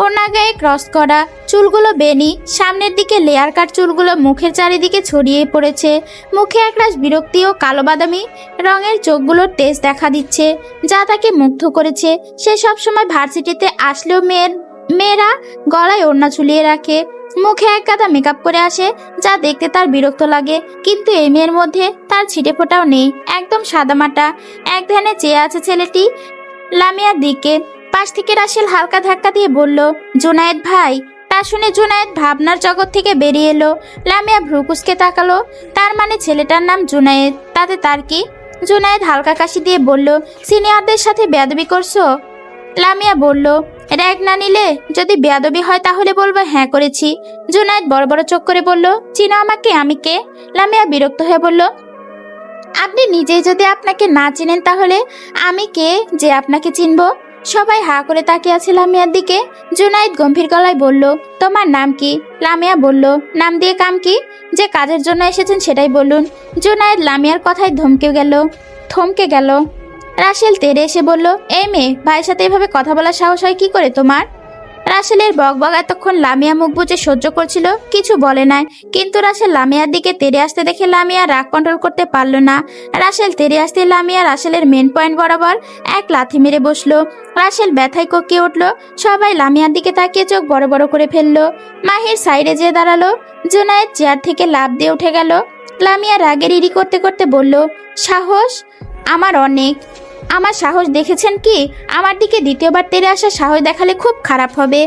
ওড়না গায়ে ক্রস করা, চুলগুলো বেনি, সামনের দিকে লেয়ার কাট চুলগুলো মুখের চারিদিকে ছড়িয়ে পড়েছে। মুখে একরাশ বিরক্তি ও কালো বাদামি রঙের চোখগুলোর তেজ দেখা দিচ্ছে, যা তাকে মুগ্ধ করেছে। সে সবসময় ভার্সিটিতে আসলেও মেয়েরা গলায় ওড়না ঝুলিয়ে রাখে, মুখে এক গাদা মেকআপ করে আসে, যা দেখতে তার বিরক্ত লাগে। কিন্তু এই মেয়ের মধ্যে তার ছিটে ফোটাও নেই, একদম সাদামাটা। এক ধ্যানে চেয়ে আছে ছেলেটি লামিয়ার দিকে। পাশ থেকে রাসেল হালকা ধাক্কা দিয়ে বলল, জুনায়েদ ভাই। তা শুনে জুনায়েদ ভাবনার জগৎ থেকে বেরিয়ে এলো। লামিয়া ভ্রু কুঁচকে তাকালো। তার মানে ছেলেটার নাম জুনায়েদ, তাতে তার কি? জুনায়েদ হালকা কাশি দিয়ে বলল, সিনিয়রদের সাথে বেয়াদবি করছো? লামিয়া বলল, র্যাগ না নিলে যদি বেয়াদবি হয় তাহলে বলবো হ্যাঁ করেছি। জুনায়েদ বড় বড় চোখ করে বলল, চিনো আমাকে, আমি কে? লামিয়া বিরক্ত হয়ে বলল, আপনি নিজেই যদি আপনাকে না চিনেন তাহলে আমি কে যে আপনাকে চিনবো? সবাই হা করে তাকিয়ে আছে লামিয়ার দিকে। জুনায়েদ গম্ভীর গলায় বলল, তোমার নাম কি? লামিয়া বলল, নাম দিয়ে কাম কি? যে কাজের জন্য এসেছেন সেটাই বলুন। জুনায়েদ লামিয়ার কথায় থমকে গেল। রাসেল তেড়ে এসে বলল, এই মেয়ে, ভাইয়ের সাথে এভাবে কথা বলার সাহস হয় কি করে তোমার? রাসেলের বকবক এতক্ষণ লামিয়া মুখ বুজে সহ্য করছিল, কিছু বলে নাই। কিন্তু রাসেল লামিয়ার দিকে তেড়ে আসতে দেখে লামিয়া রাগ কন্ট্রোল করতে পারল না। রাসেল তেড়ে আসতে লামিয়া রাসেলের মেন পয়েন্ট বরাবর এক লাথি মেরে বসলো। রাসেল ব্যথায় ককিয়ে উঠল। সবাই লামিয়ার দিকে তাকিয়ে চোখ বড় বড় করে ফেললো। মাহির সাইডে যেয়ে দাঁড়ালো। জুনায়েদ চেয়ার থেকে লাফ দিয়ে উঠে গেল। লামিয়া রাগের ইরি করতে করতে বলল, সাহস আমার অনেক। আমার সাহস দেখেছেন কি? আমার দিকে দ্বিতীয়বার তেড়ে আসার সাহস দেখালে খুব খারাপ হবে,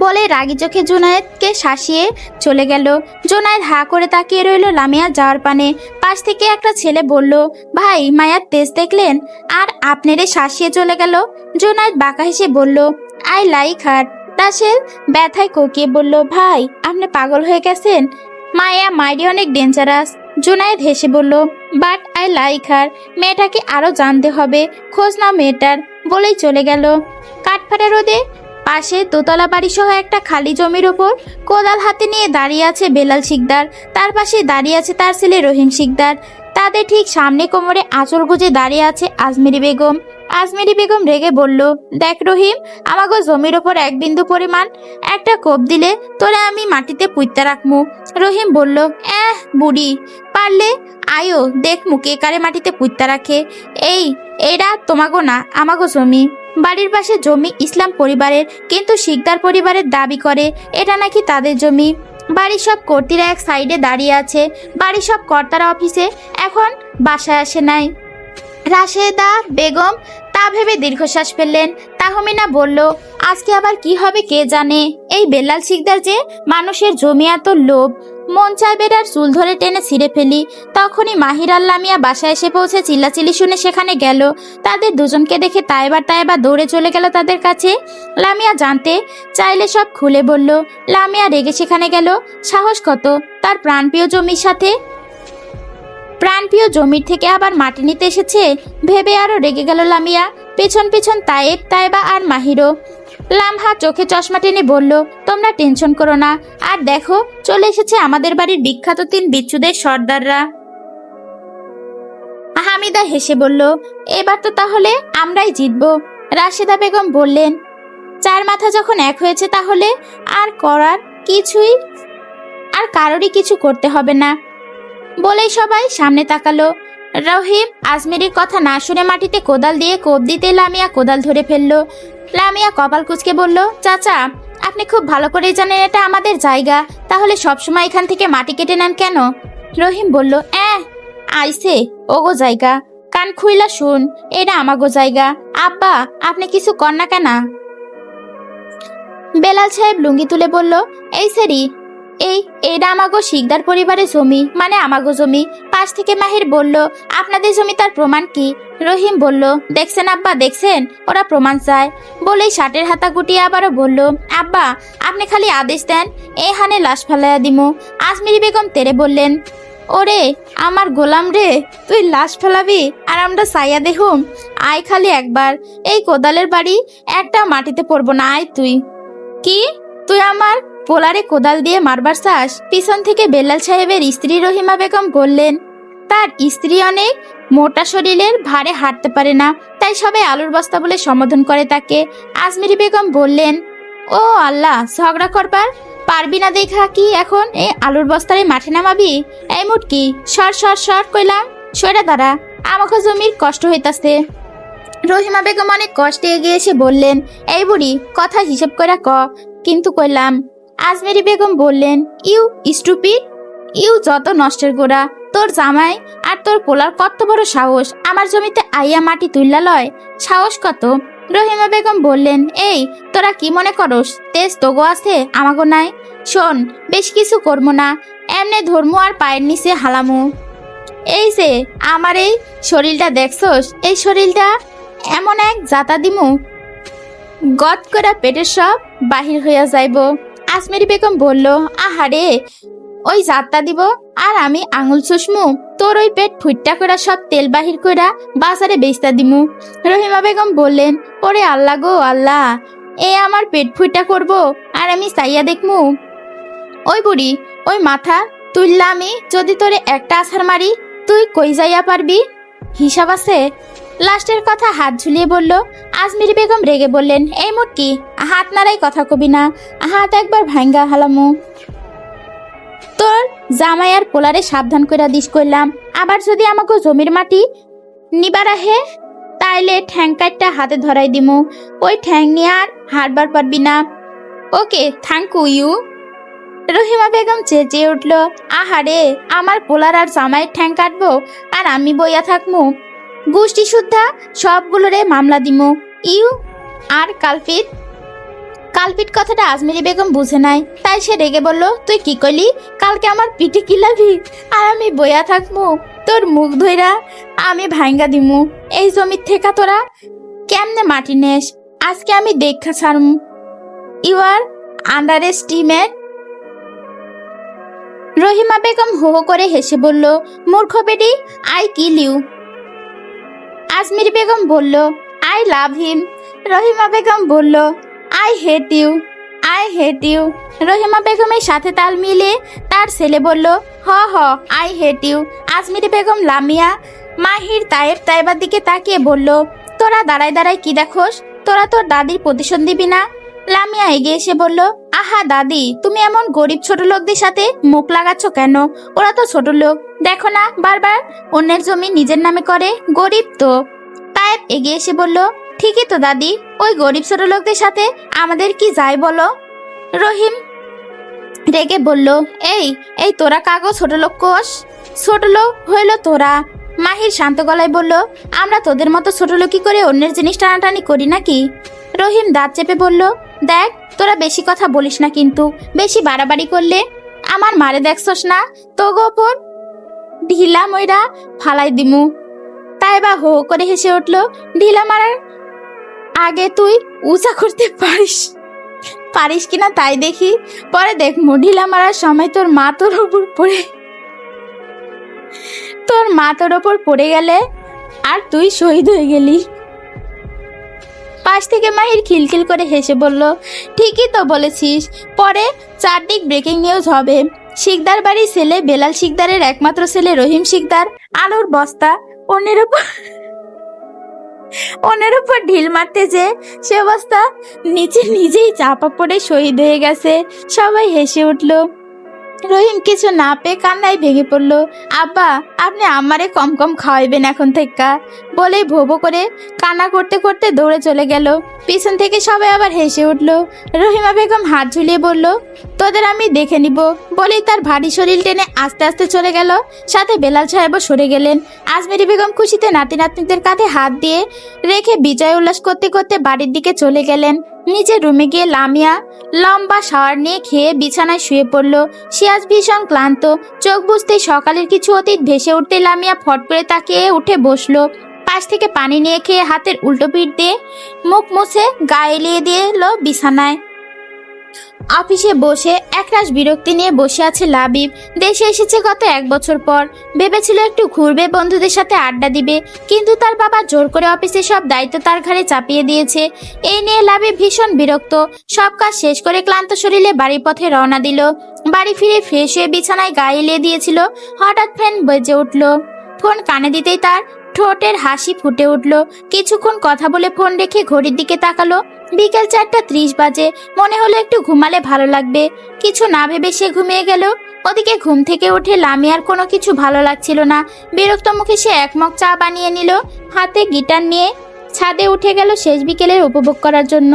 বলে রাগী চোখে জুনায়েদকে শাসিয়ে চলে গেল। জুনায়েদ হা করে তাকিয়ে রইল লামিয়া যাওয়ার পানে। পাশ থেকে একটা ছেলে বলল, ভাই, মায়ার তেজ দেখলেন? আর আপনারে শাসিয়ে চলে গেল। জুনায়েদ বাঁকা হেসে বলল, আই লাইক হার। রাসেল ব্যথায় কোকিয়ে বলল, ভাই আপনি পাগল হয়ে গেছেন। মায়া মাইরি অনেক ডেঞ্জারাস। জুনায়েদ হেসে বলল, বাট আই লাইক হার। মেয়েটাকে আরো জানতে হবে, খোঁজ নাও মেয়েটার, বলেই চলে গেল। কাঠফাটা রোদে পাশে দোতলা বাড়ি সহ একটা খালি জমির ওপর কোদাল হাতে নিয়ে দাঁড়িয়ে আছে বেলাল শিকদার। তার পাশে দাঁড়িয়ে আছে তার ছেলে রহিম শিকদার। তাদের ঠিক সামনে কোমরে আঁচল গুজে দাঁড়িয়ে আছে আজমেরি বেগম। আজমেরি বেগম রেগে বলল, দেখ রহিম, আমাগো জমির ওপর এক বিন্দু পরিমাণ একটা কোপ দিলে তোরে আমি মাটিতে পুঁততে রাখমু। রহিম বলল, বুড়ি, পারলে আয়ো দেখ মুকে কারে মাটিতে পুঁততে রাখে। এইটা তোমাগো না, আমাগো জমি। বাড়ির পাশে জমি ইসলাম পরিবারের, কিন্তু শিকদার পরিবারের দাবি করে এটা নাকি তাদের জমি। বাড়ির সব কর্তীরা এক সাইডে দাঁড়িয়ে আছে। বাড়ির সব কর্তারা অফিসে, এখন বাসায় আসে নাই। রাশেদা বেগম তা ভেবে দীর্ঘশ্বাস ফেললেন। তাহমিনা বলল, আজকে আবার কি হবে কে জানে। এই বেলাল শিকদার যে মানুষের জমি এত লোভ, মন চায় বেড়ার চুল ধরে টেনে ছিঁড়ে ফেলি। তখনই মাহির আর লামিয়া বাসায় এসে পৌঁছে চিল্লাচিল্লি শুনে সেখানে গেল। তাদের দুজনকে দেখে তাইবা দৌড়ে চলে গেল তাদের কাছে। লামিয়া জানতে চাইলে সব খুলে বলল। লামিয়া রেগে সেখানে গেল। সাহস কত তার প্রাণপ্রিয় জমির সাথে, প্রাণপ্রিয় জমির থেকে আবার মাটি নিতে এসেছে ভেবে আরো রেগে গেল লামিয়া। পেছন পেছন তাইবা আর মাহিরও। লামহা চোখে চশমা টেনে বলল, তোমরা টেনশন করো না, আর দেখো চলে এসেছে আমাদের বাড়ির বিখ্যাত 3 বিচ্ছুদের সর্দাররা। হামিদা হেসে বলল, এবার তো তাহলে আমরাই জিতবো। রাশেদা বেগম বললেন, 4 মাথা যখন এক হয়েছে তাহলে আর কারোরই কিছু করতে হবে না। বলেই সবাই সামনে তাকালো। রহিম আজমেরির কথা না শুনে মাটিতে কোদাল দিয়ে কোপ দিতে লামিয়া কোদাল ধরে ফেললো। লামিয়া কপাল কুঁচকে বলল, চাচা আপনি খুব ভালো করেই জানেন এটা আমাদের জায়গা, তাহলে সবসময় এখান থেকে মাটি কেটে নেন কেন? রহিম বলল, আইসে ওগো জায়গা, কান খুইলা শুন, এটা আমাগো জায়গা। আব্বা আপনি কিছু কর না কেন? বেলাল সাহেব লুঙ্গি তুলে বলল, এই সেরি, এইটা আমাগো শিকদার পরিবারের জমি, মানে আমাগো জমি। পাশ থেকে মাহির বলল, আপনাদের জমি তার প্রমাণ কি? রহিম বলল, দেখছেন আব্বা, দেখছেন, ওরা প্রমাণ চায়। বলেই শার্টের হাতা গুটিয়ে আবারও বলল, আব্বা আপনি খালি আদেশ দেন, হানে লাশ ফেলাইয়া দিমু। আজমিরি বেগম তেরে বললেন, ওরে আমার গোলাম রে, তুই লাশ ফেলাবি আর আমরা সাইয়া দেখুম? আয় খালি একবার, এই কোদালের বাড়ি একটা মাটিতে পড়বো না, আয় তুই। কি তুই আমার পোলারে কোদাল দিয়ে মারবার চাস? পিছন থেকে বেলাল সাহেবের স্ত্রী রহিমা বেগম বললেন। তার স্ত্রী অনেক মোটা শরীরের, ভারে হাঁটতে পারে না, তাই সবাই আলুর বস্তা বলে সম্বোধন করে তাকে। আজমিরি বেগম বললেন, ও আল্লাহ, ঝগড়া করবার পারবি না দেখা কি এখন এই আলুর বস্তারে মাঠে নামাবি? এই মুটকি সর কইলাম, সরে দাঁড়া, আমাকে জমির কষ্ট হইতাছে। রহিমা বেগম অনেক কষ্টে এগিয়ে এসে বললেন, এই বুড়ি কথা হিসেব করে ক, কিন্তু কইলাম। আজমেরি বেগম বললেন, ইউ স্টুপিড, ইউ যত নষ্টের গোড়া, তোর জামাই আর তোর পোলার কত বড় সাহস আমার জমিতে আইয়া মাটি তুললা লয়, সাহস কত? রহিমা বেগম বললেন, এই তোরা কি মনে করস তেজ তোগো আছে আমাগো নাই? শোন, বেশ কিছু করবো না, এমনে ধর্ম আর পায়ের নিচে হালামু। এই যে আমার এই শরীরটা দেখছস, এই শরীরটা এমন এক জাতা দিমু, গদ করে পেটের সব বাহির হইয়া যাইব। আজমেরি বেগম বলল, আহারে, ওই জাতটা দিব আর আমি আঙুল চুষমু, তোর ওই পেট ফুটটা করে সব তেল বাহির কইরা বাজারে বেচতা দিমু। রহিমা বেগম বললেন, ওরে আল্লাহ গো আল্লাহ, এ আমার পেট ফুটটা করব আর আমি চাইয়া দেখমু? ওই বুড়ি, ওই মাথা তুললা আমি যদি তোরে একটা আছাড় মারি, তুই কই যাইয়া পারবি? হিসাব আছে? লাস্টের কথা হাত ঝুলিয়ে বলল। আজমিরি বেগম রেগে বললেন, এই মুটকি, হাত নাড়াই কথা কবি না, হাত একবার ভাঙ্গা হালামু। তোর জামাই আর পোলারে সাবধান কইরা দিস কইলাম, আবার যদি আমাকে জমির মাটি নিবার আহে তাইলে ঠ্যাং কাটটা হাতে ধরাই দিমু, ওই ঠ্যাং নিয়ে আর হারবার পারবি না। ওকে, থ্যাংক ইউ। রহিমা বেগম চেঁচিয়ে উঠল, আহারে, আমার পোলার আর জামাইয়ের ঠ্যাং কাটবো আর আমি বইয়া থাকমু? গোষ্ঠী শুদ্ধা সবগুলোরে মামলা দিমু। ইউ আর কালপিট কথাটা আজমেরি বেগম বুঝে নাই, তাই সে রেগে বলল, তুই কি কইলি? কালকে আমার পিঠে কিলাবি আর আমি বইয়া থাকমু? তোর মুখ ধইরা আমি ভাঙ্গা দিমু। এই জমির থেকে তোরা কেমনে মাটি নেস, আজকে আমি দেখা ছাড়মু। You are underestimate. Rahima Begum হো হো করে হেসে বলল, মূর্খ বেডি, I kill you. Azmir Begum বলল, I love him. Rahima Begum বলল, I hate you, I hate you. Rahima বেগমের সাথে তাল মিলিয়ে তার ছেলে বলল, হ হ, I hate you. Azmir Begum, Lamia, Mahir, Tayeb, তাইবার দিকে তাকিয়ে বলল, তোরা দাঁড়ায় দাঁড়ায় কি দেখোস? তোরা তোর দাদির প্রতিশোধ দিবি না? লামিয়া এগিয়ে এসে বলল, আহা দাদি, তুমি এমন গরিব ছোট লোকদের সাথে মুখ লাগাচ্ছ কেন? ওরা তো ছোট লোক, দেখো না বারবার অন্যের জমি নিজের নামে করে, গরিব তো। তায়েব এগিয়ে এসে বলল, ঠিকই তো দাদি, ওই গরিব ছোট লোকদের সাথে আমাদের কি যায় বলো? রহিম রেগে বলল, এই এই তোরা কাগজ ছোট লোক কোষ? ছোট লোক হইল তোরা। মাহির শান্ত গলায় বলল, আমরা তোদের মতো ছোট লোকই করে অন্যের জিনিস টানাটানি করি নাকি? রহিম দাঁত চেপে বলল, দেখ তোরা বেশি কথা বলিস না, কিন্তু বেশি বাড়াবাড়ি করলে আমার মারে দেখছস না, তোগো ওপর ঢিলা ময়রা ফালাই দিমু। তাই বা হো করে হেসে উঠল, ঢিলা মারার আগে তুই উঁচা করতে পারিস কিনা তাই দেখি, পরে দেখমু ঢিলা মারার সময় তোর মা তোর ওপর পড়ে গেলে আর তুই শহীদ হয়ে গেলি। পাশ থেকে মাহির খিলখিল করে হেসে বলল, ঠিকই তো বলেছিস, পরে চারদিক ব্রেকিং নিউজ হবে। শিকদার বাড়ির ছেলে বেলাল শিকদারের একমাত্র ছেলে রহিম শিকদার আলুর বস্তা অন্যের উপর ঢিল মারতে যে সে অবস্থা নিচে নিজেই চাপা পড়ে শহীদ হয়ে গেছে। সবাই হেসে উঠল। রহিম কিছু না পেয়ে কান্নায় ভেঙে পড়ল। আব্বা, আপনি আমারে কম কম খাওয়াইবেন এখন থেকে, বলেই ভোবো করে কান্না করতে করতে দৌড়ে চলে গেল। পিছন থেকে সবাই আবার হেসে উঠল। রহিমা বেগম হাত ঝুলিয়ে বলল, তোদের আমি দেখে নিব, বলেই তার ভারী শরীর টেনে আস্তে আস্তে চলে গেল। সাথে বেলাল সাহেবও সরে গেলেন। আজমেরি বেগম খুশিতে নাতি নাতনিদের কাঁধে হাত দিয়ে রেখে বিজয় উল্লাস করতে করতে বাড়ির দিকে চলে গেলেন। নিজের রুমে গিয়ে লামিয়া লম্বা শাওয়ার নিয়ে খেয়ে বিছানায় শুয়ে পড়ল। সে আজ ভীষণ ক্লান্ত। চোখ বুঝতেই সকালের কিছু অতীত ভেসে উঠতে লামিয়া ফট করে তাকিয়ে উঠে বসলো। পাশ থেকে পানি নিয়ে খেয়ে হাতের উল্টো পিঠ দিয়ে মুখ মুছে গায়ে এলিয়ে দিয়ে এলো বিছানায়। অফিসে বসে একরাশ বিরক্তি নিয়ে বসে আছে লাবিব। দেশে এসেছে গত 1 বছর পর। ভেবেছিল একটু ঘুরবে, বন্ধুদের সাথে আড্ডা দিবে, কিন্তু তার বাবা জোর করে অফিসের সব দায়িত্ব তার ঘাড়ে চাপিয়ে দিয়েছে। এই নিয়ে লাবিব ভীষণ বিরক্ত। সব কাজ শেষ করে ক্লান্ত শরীরে বাড়ির পথে রওনা দিল। বাড়ি ফিরে ফ্রেশ হয়ে বিছানায় গায়ে এলিয়ে দিয়েছিল, হঠাৎ ফোন বেজে উঠল। ফোন কানে দিতেই তার ঠোঁটের হাসি ফুটে উঠল। কিছুক্ষণ কথা বলে ফোন রেখে ঘড়ির দিকে তাকালো। বিকেল 4:30 বাজে। মনে হলো একটু ঘুমালে ভালো লাগবে। কিছু না ভেবে সে ঘুমিয়ে গেল। ওদিকে ঘুম থেকে উঠে লামিয়ার কোনো কিছু ভালো লাগছিল না। বিরক্ত মুখে সে এক মগ চা বানিয়ে নিল। হাতে গিটার নিয়ে ছাদে উঠে গেল শেষ বিকেলের উপভোগ করার জন্য।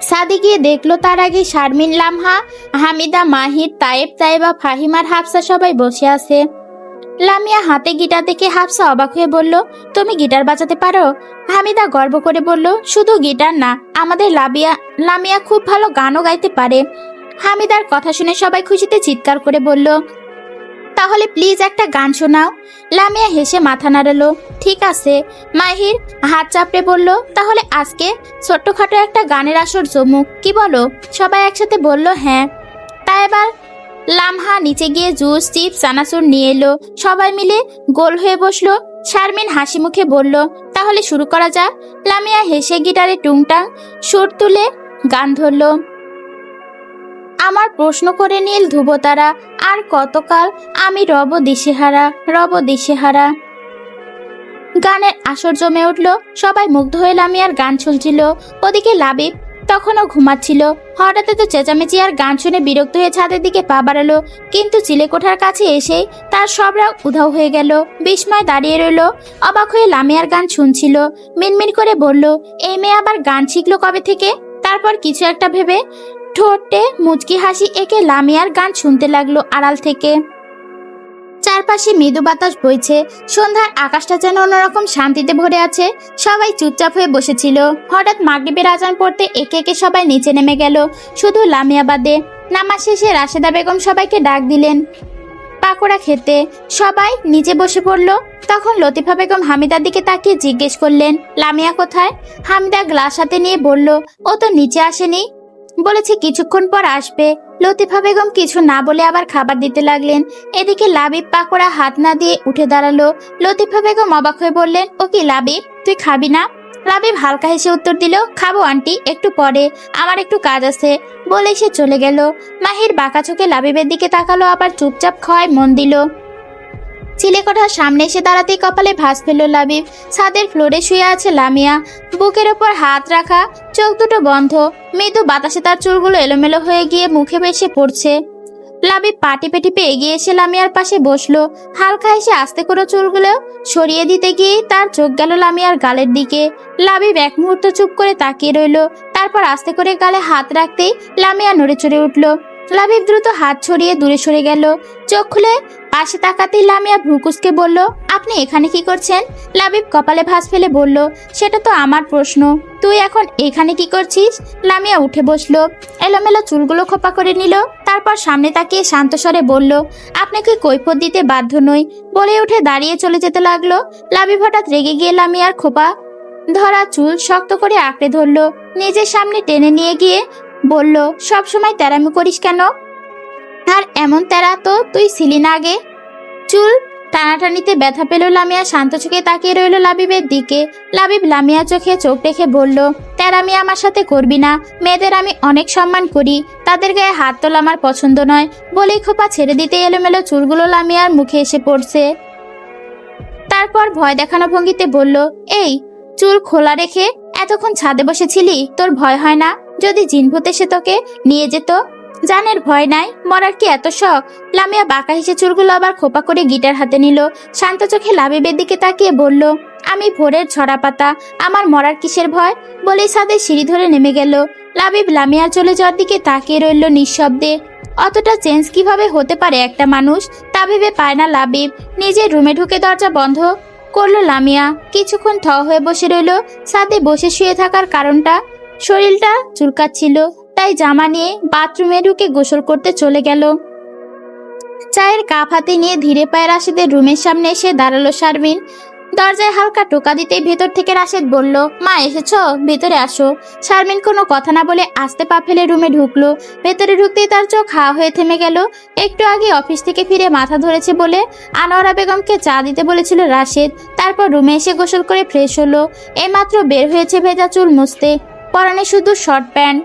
ছাদে গিয়ে দেখলো তার আগে শারমিন, লামহা, হামিদা, মাহির, তায়েব, তাইবা, ফাহিমার, হাফসা সবাই বসে আছে। লামিয়া হাতে গিটার দেখে হাফসা অবাক হয়ে বলল, তুমি গিটার বাজাতে পারো? হামিদা গর্ব করে বলল, শুধু গিটার না, আমাদের লামিয়া খুব ভালো গানও গাইতে পারে। হামিদার কথা শুনে সবাই খুশিতে চিৎকার করে বলল, তাহলে প্লিজ একটা গান শোনাও। লামিয়া হেসে মাথা নাড়ালো, ঠিক আছে। মাহির হাত চাপড়ে বলল, তাহলে আজকে ছোট্টখাটো একটা গানের আসর জমুক, কি বলো? সবাই একসাথে বলল, হ্যাঁ। তাই এবার লামহা নিচে গিয়ে জুস, চিপস, চানাচুর নিয়ে এলো। সবাই মিলে গোল হয়ে বসলো। শারমিন হাসি মুখে বলল, তাহলে শুরু করা যাক। লামিয়া হেসে গিটারে টুংটাং সুর তুলে গান ধরল। আমার প্রশ্ন করে নীল ধ্রুবতারা, আর কতকাল আমি রব দিশেহারা, রব দিশেহারা। গানের আসর জমে উঠল। সবাই মুগ্ধ হয়ে লামিয়ার গান শুনছিল। ওদিকে লাবিব তখনও ঘুমাচ্ছিল। হঠাৎ তো চেঁচামেচি আর গান শুনে বিরক্ত হয়ে ছাদের দিকে পা বাড়ালো, কিন্তু চিলেকোঠার কাছে এসেই তার সব রাগ উধাও হয়ে গেল। বিস্ময় দাঁড়িয়ে রইল, অবাক হয়ে লামিয়ার গান শুনছিল। মিনমিন করে বলল, এই মেয়ে আবার গান শিখলো কবে থেকে? তারপর কিছু একটা ভেবে ঠোঁটে মুচকি হাসি এঁকে লামিয়ার গান শুনতে লাগলো আড়াল থেকে। চারপাশে মৃদু বাতাস বইছে। সন্ধ্যার আকাশটা যেন অন্যরকম শান্তিতে ভরে আছে। সবাই চুপচাপ হয়ে বসেছিল। হঠাৎ মাগরিবের আজান পড়তে একে একে সবাই নিচে নেমে গেল, শুধু লামিয়া বাদে। নামাজ শেষে রাশেদা বেগম সবাইকে ডাক দিলেন। পাকোড়া খেতে। সবাই নিচে বসে পড়ল। তখন লতিফা বেগম হামিদার দিকে তাকিয়ে জিজ্ঞেস করলেন, লামিয়া কোথায়? হামিদা গ্লাস হাতে নিয়ে বলল, ও তো নিচে আসেনি, বলেছে কিছুক্ষণ পর আসবে। লতিফা বেগম কিছু না বলে আবার খাবার দিতে লাগলেন। এদিকে লাবিব পাকোড়া হাত না দিয়ে উঠে দাঁড়ালো। লতিফা বেগম অবাক হয়ে বললেন, ও কি লাবিব, তুই খাবি না? লাবিব হালকা হেসে উত্তর দিল, খাবো আন্টি, একটু পরে, আমার একটু কাজ আছে, বলে সে চলে গেল। মাহির বাঁকা চোখে লাবিবের দিকে তাকালো, আবার চুপচাপ খাওয়ায় মন দিল। চিলেকোঠার সামনে এসে দাঁড়াতেই কপালে ভাঁজ ফেলল লাবিব। ছাদের ফ্লোরে শুয়ে আছে লামিয়া, বুকের ওপর হাত রাখা, চোখ দুটো বন্ধ। মৃদু বাতাসে তার চুলগুলো এলোমেলো হয়ে গিয়ে মুখে ভেসে পড়ছে। লাবিব পা টিপে টিপে এগিয়ে এসে লামিয়ার পাশে বসলো। হালকা এসে আস্তে করে চুলগুলো সরিয়ে দিতে গিয়ে তার চোখ গেল লামিয়ার গালের দিকে। লাবিব এক মুহূর্ত চুপ করে তাকিয়ে রইল। তারপর আস্তে করে গালে হাত রাখতেই লামিয়া নড়ে চড়ে উঠল। লাবিব দ্রুত হাত ছড়িয়ে দূরে সরে গেল। চোখ খুলে পাশে তাকাতেই লামিয়া ভ্রুকুচকে বলল, আপনি এখানে কি করছেন? লাবিব কপালে ভাঁজ ফেলে বলল, সেটা তো আমার প্রশ্ন, তুই এখন এখানে কি করছিস? লামিয়া উঠে বসলো, এলোমেলো চুলগুলো খোপা করে নিল। তারপর সামনে তাকিয়ে শান্ত স্বরে বলল, আপনাকে কৈফিয়ত দিতে বাধ্য নই, বলে উঠে দাঁড়িয়ে চলে যেতে লাগলো। লাবিব হঠাৎ রেগে গিয়ে লামিয়ার খোপা ধরা চুল শক্ত করে আঁকড়ে ধরলো। নিজের সামনে টেনে নিয়ে গিয়ে বলল, সব সময় তেরামি করিস কেন? আর এমন তেরা তো তুই ছিলি না আগে। চুল টানাটানিতে ব্যথা পেল। লামিয়া শান্ত চোখে তাকিয়ে রইল লাবিবের দিকে। লাবিব লামিয়া চোখে চোখ রেখে বলল, তেরামি আমার সাথে করবি না, মেয়েদের আমি অনেক সম্মান করি, তাদের গায়ে হাত তোলা আমার পছন্দ নয়, বলেই খোপা ছেড়ে দিতে এলোমেলো চুলগুলো লামিয়ার মুখে এসে পড়ছে। তারপর ভয় দেখানো ভঙ্গিতে বলল, এই চুল খোলা রেখে এতক্ষণ ছাদে বসেছিলি, তোর ভয় হয় না? যদি জিনভূত এসে তোকে নিয়ে যেত? জানের ভয় নাই, মরার কি এত শখ? লামিয়া বাঁকা হেসে চুলগুলো আবার খোপা করে গিটার হাতে নিল। শান্ত চোখে লাবিবের দিকে তাকিয়ে বলল, আমি ভোরের ঝরা পাতা, আমার মরার কিসের ভয়? বলেই ছাদের সিঁড়ি ধরে নেমে গেল। লাবিব লামিয়ার চলে যাওয়ার দিকে তাকিয়ে রইল নিঃশব্দে। অতটা চেঞ্জ কিভাবে হতে পারে একটা মানুষ, তা ভেবে পায় না লাবিব। নিজের রুমে ঢুকে দরজা বন্ধ করলো লামিয়া। কিছুক্ষণ থ হয়ে বসে রইল। ছাদে বসে শুয়ে থাকার কারণটা, শরীরটা চুলকাচ্ছিল, তাই জামা নিয়ে বাথরুমে ঢুকে গোসল করতে চলে গেল। চায়ের কাপ হাতে নিয়ে ধীরে পায়ে রাশেদের রুমের সামনে এসে দাঁড়ালো শারমিন। দরজায় হালকা টোকা দিতেই ভেতর থেকে রাশেদ বলল, মা এসেছো, ভেতরে আসো। শারমিন কোনো কথা না বলে আস্তে পা ফেলে রুমে ঢুকলো। ভেতরে ঢুকতেই তার চোখ হা হয়ে থেমে গেল। একটু আগে অফিস থেকে ফিরে মাথা ধরেছে বলে আনোয়ারা বেগমকে চা দিতে বলেছিল রাশেদ। তারপর রুমে এসে গোসল করে ফ্রেশ হলো। এইমাত্র বের হয়েছে ভেজা চুল মুছতে, পরনে শুধু শর্ট প্যান্ট।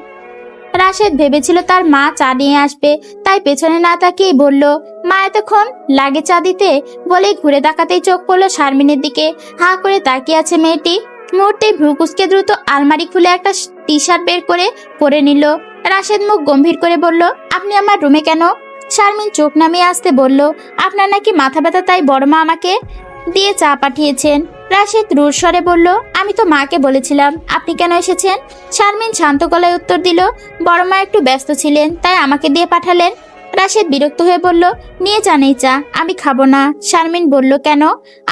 রাশেদ ভেবেছিল তার মা চা নিয়ে আসবে, তাই পেছনে না তাকিয়ে বলল, মা এতক্ষণ লাগে চা দিতে? বলেই ঘুরে তাকাতেই চোখ পড়লো শারমিনের দিকে। হা করে তাকিয়ে আছে মেয়েটি। মুহূর্তেই ভ্রুকুচকে দ্রুত আলমারি খুলে একটা টি শার্ট বের করে পরে নিল। রাশেদ মুখ গম্ভীর করে বলল, আপনি আমার রুমে কেন? শারমিন চোখ নামিয়ে আসতে বলল, আপনার নাকি মাথা ব্যথা, তাই বড় মা আমাকে দিয়ে চা পাঠিয়েছেন। রাশেদ রুড় স্বরে বলল, আমি তো মাকে বলেছিলাম, আপনি কেন এসেছেন? শারমিন শান্ত গলায় উত্তর দিল, বড় মা একটু ব্যস্ত ছিলেন, তাই আমাকে দিয়ে পাঠালেন। রাশেদ বিরক্ত হয়ে বলল, নিয়ে যান এই চা, আমি খাবো না। শারমিন বলল, কেন?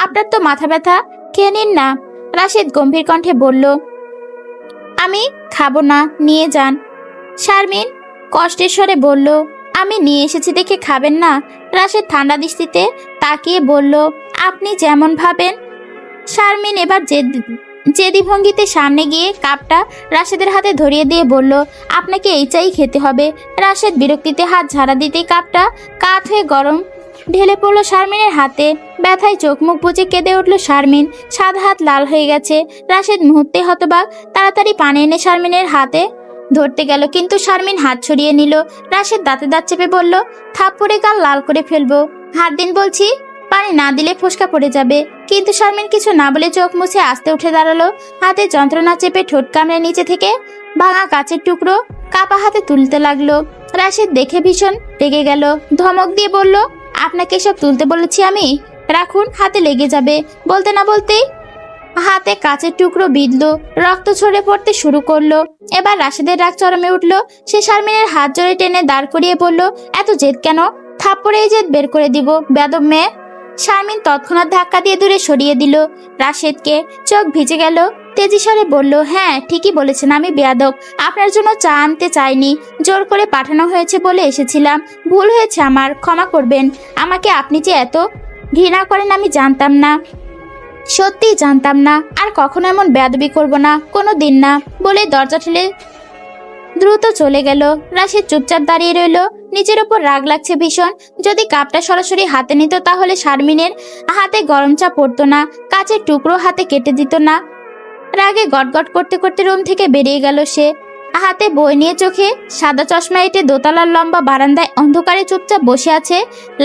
আপনার তো মাথা ব্যথা, খেয়ে নিন না। রাশেদ গম্ভীর কণ্ঠে বলল, আমি খাবো না, নিয়ে যান। শারমিন কষ্টের স্বরে বলল, আমি নিয়ে এসেছি দেখে খাবেন না? রাশেদ ঠান্ডা দৃষ্টিতে তাকিয়ে বলল, আপনি যেমন ভাবেন। শারমিন এবার জেদি ভঙ্গিতে সামনে গিয়ে কাপটা রাশেদের হাতে ধরিয়ে দিয়ে বলল, আপনাকে এই চাই খেতে হবে। রাশেদ বিরক্তিতে হাত ঝাড়া দিতেই কাপটা কাত হয়ে গরম ঢেলে পড়লো শারমিনের হাতে। ব্যথায় চোখ মুখ বুজে কেঁদে উঠল শারমিন। সাদা হাত লাল হয়ে গেছে। রাশেদ মুহূর্তে হতবাক, তাড়াতাড়ি পানি এনে শারমিনের হাতে ধরতে গেল, কিন্তু শারমিন হাত ছড়িয়ে নিল। রাশেদ দাঁতে দাঁত চেপে বলল, থাপ্পড়ে গাল লাল করে ফেলবো, হাত দিন বলছি, পানি না দিলে ফোসকা পড়ে যাবে। কিন্তু শারমিন কিছু না বলে চোখ মুছে আস্তে উঠে দাঁড়ালো। হাতে যন্ত্রণা চেপে ঠোঁট কামড়ে নিচে থেকে ভাঙা কাচের টুকরো কাপা হাতে তুলতে লাগলো। রাশেদ দেখে ভীষণ রেগে গেল, ধমক দিয়ে বলল, আপনাকে সব তুলতে বলেছি আমি, রাখুন, হাতে লেগে যাবে। বলতে না বলতেই হাতে কাচের টুকরো বিঁধলো, রক্ত ছড়ে পড়তে শুরু করলো। এবার রাশেদের রাগ চরমে উঠলো। সে শারমিনের হাত জোরে টেনে দাঁড় করিয়ে বলল, এত জেদ কেন? থাপ্পড়ে এই জেদ বের করে দিব, বেয়াদব মেয়ে। শারমিন তৎক্ষণাৎ ধাক্কা দিয়ে দূরে সরিয়ে দিল রাশেদকে। চোখ ভিজে গেল। তেজি স্বরে বলল, হ্যাঁ ঠিকই বলেছেন, আমি বেয়াদব। আপনার জন্য চা আনতে চাইনি, জোর করে পাঠানো হয়েছে বলে এসেছিলাম। ভুল হয়েছে আমার, ক্ষমা করবেন। আমাকে আপনি যে এত ঘৃণা করেন আমি জানতাম না, সত্যিই জানতাম না। আর কখনো এমন বেয়াদবি করব না, কোনো দিন না, বলে দরজা ঠেলে দ্রুত চলে গেল। রাশেদ চুপচাপ দাঁড়িয়ে রইল। নিজের ওপর রাগ লাগছে ভীষণ। যদি কাপটা সরাসরি হাতে নিত তাহলে শারমিনের হাতে গরম চা পড়তো না, কাচের টুকরো হাতে কেটে দিত না। রাগে গটগট করতে করতে রুম থেকে বেরিয়ে গেল সে। হাতে বই নিয়ে, চোখে সাদা চশমা এঁটে দোতলার লম্বা বারান্দায় অন্ধকারে চুপচাপ বসে আছে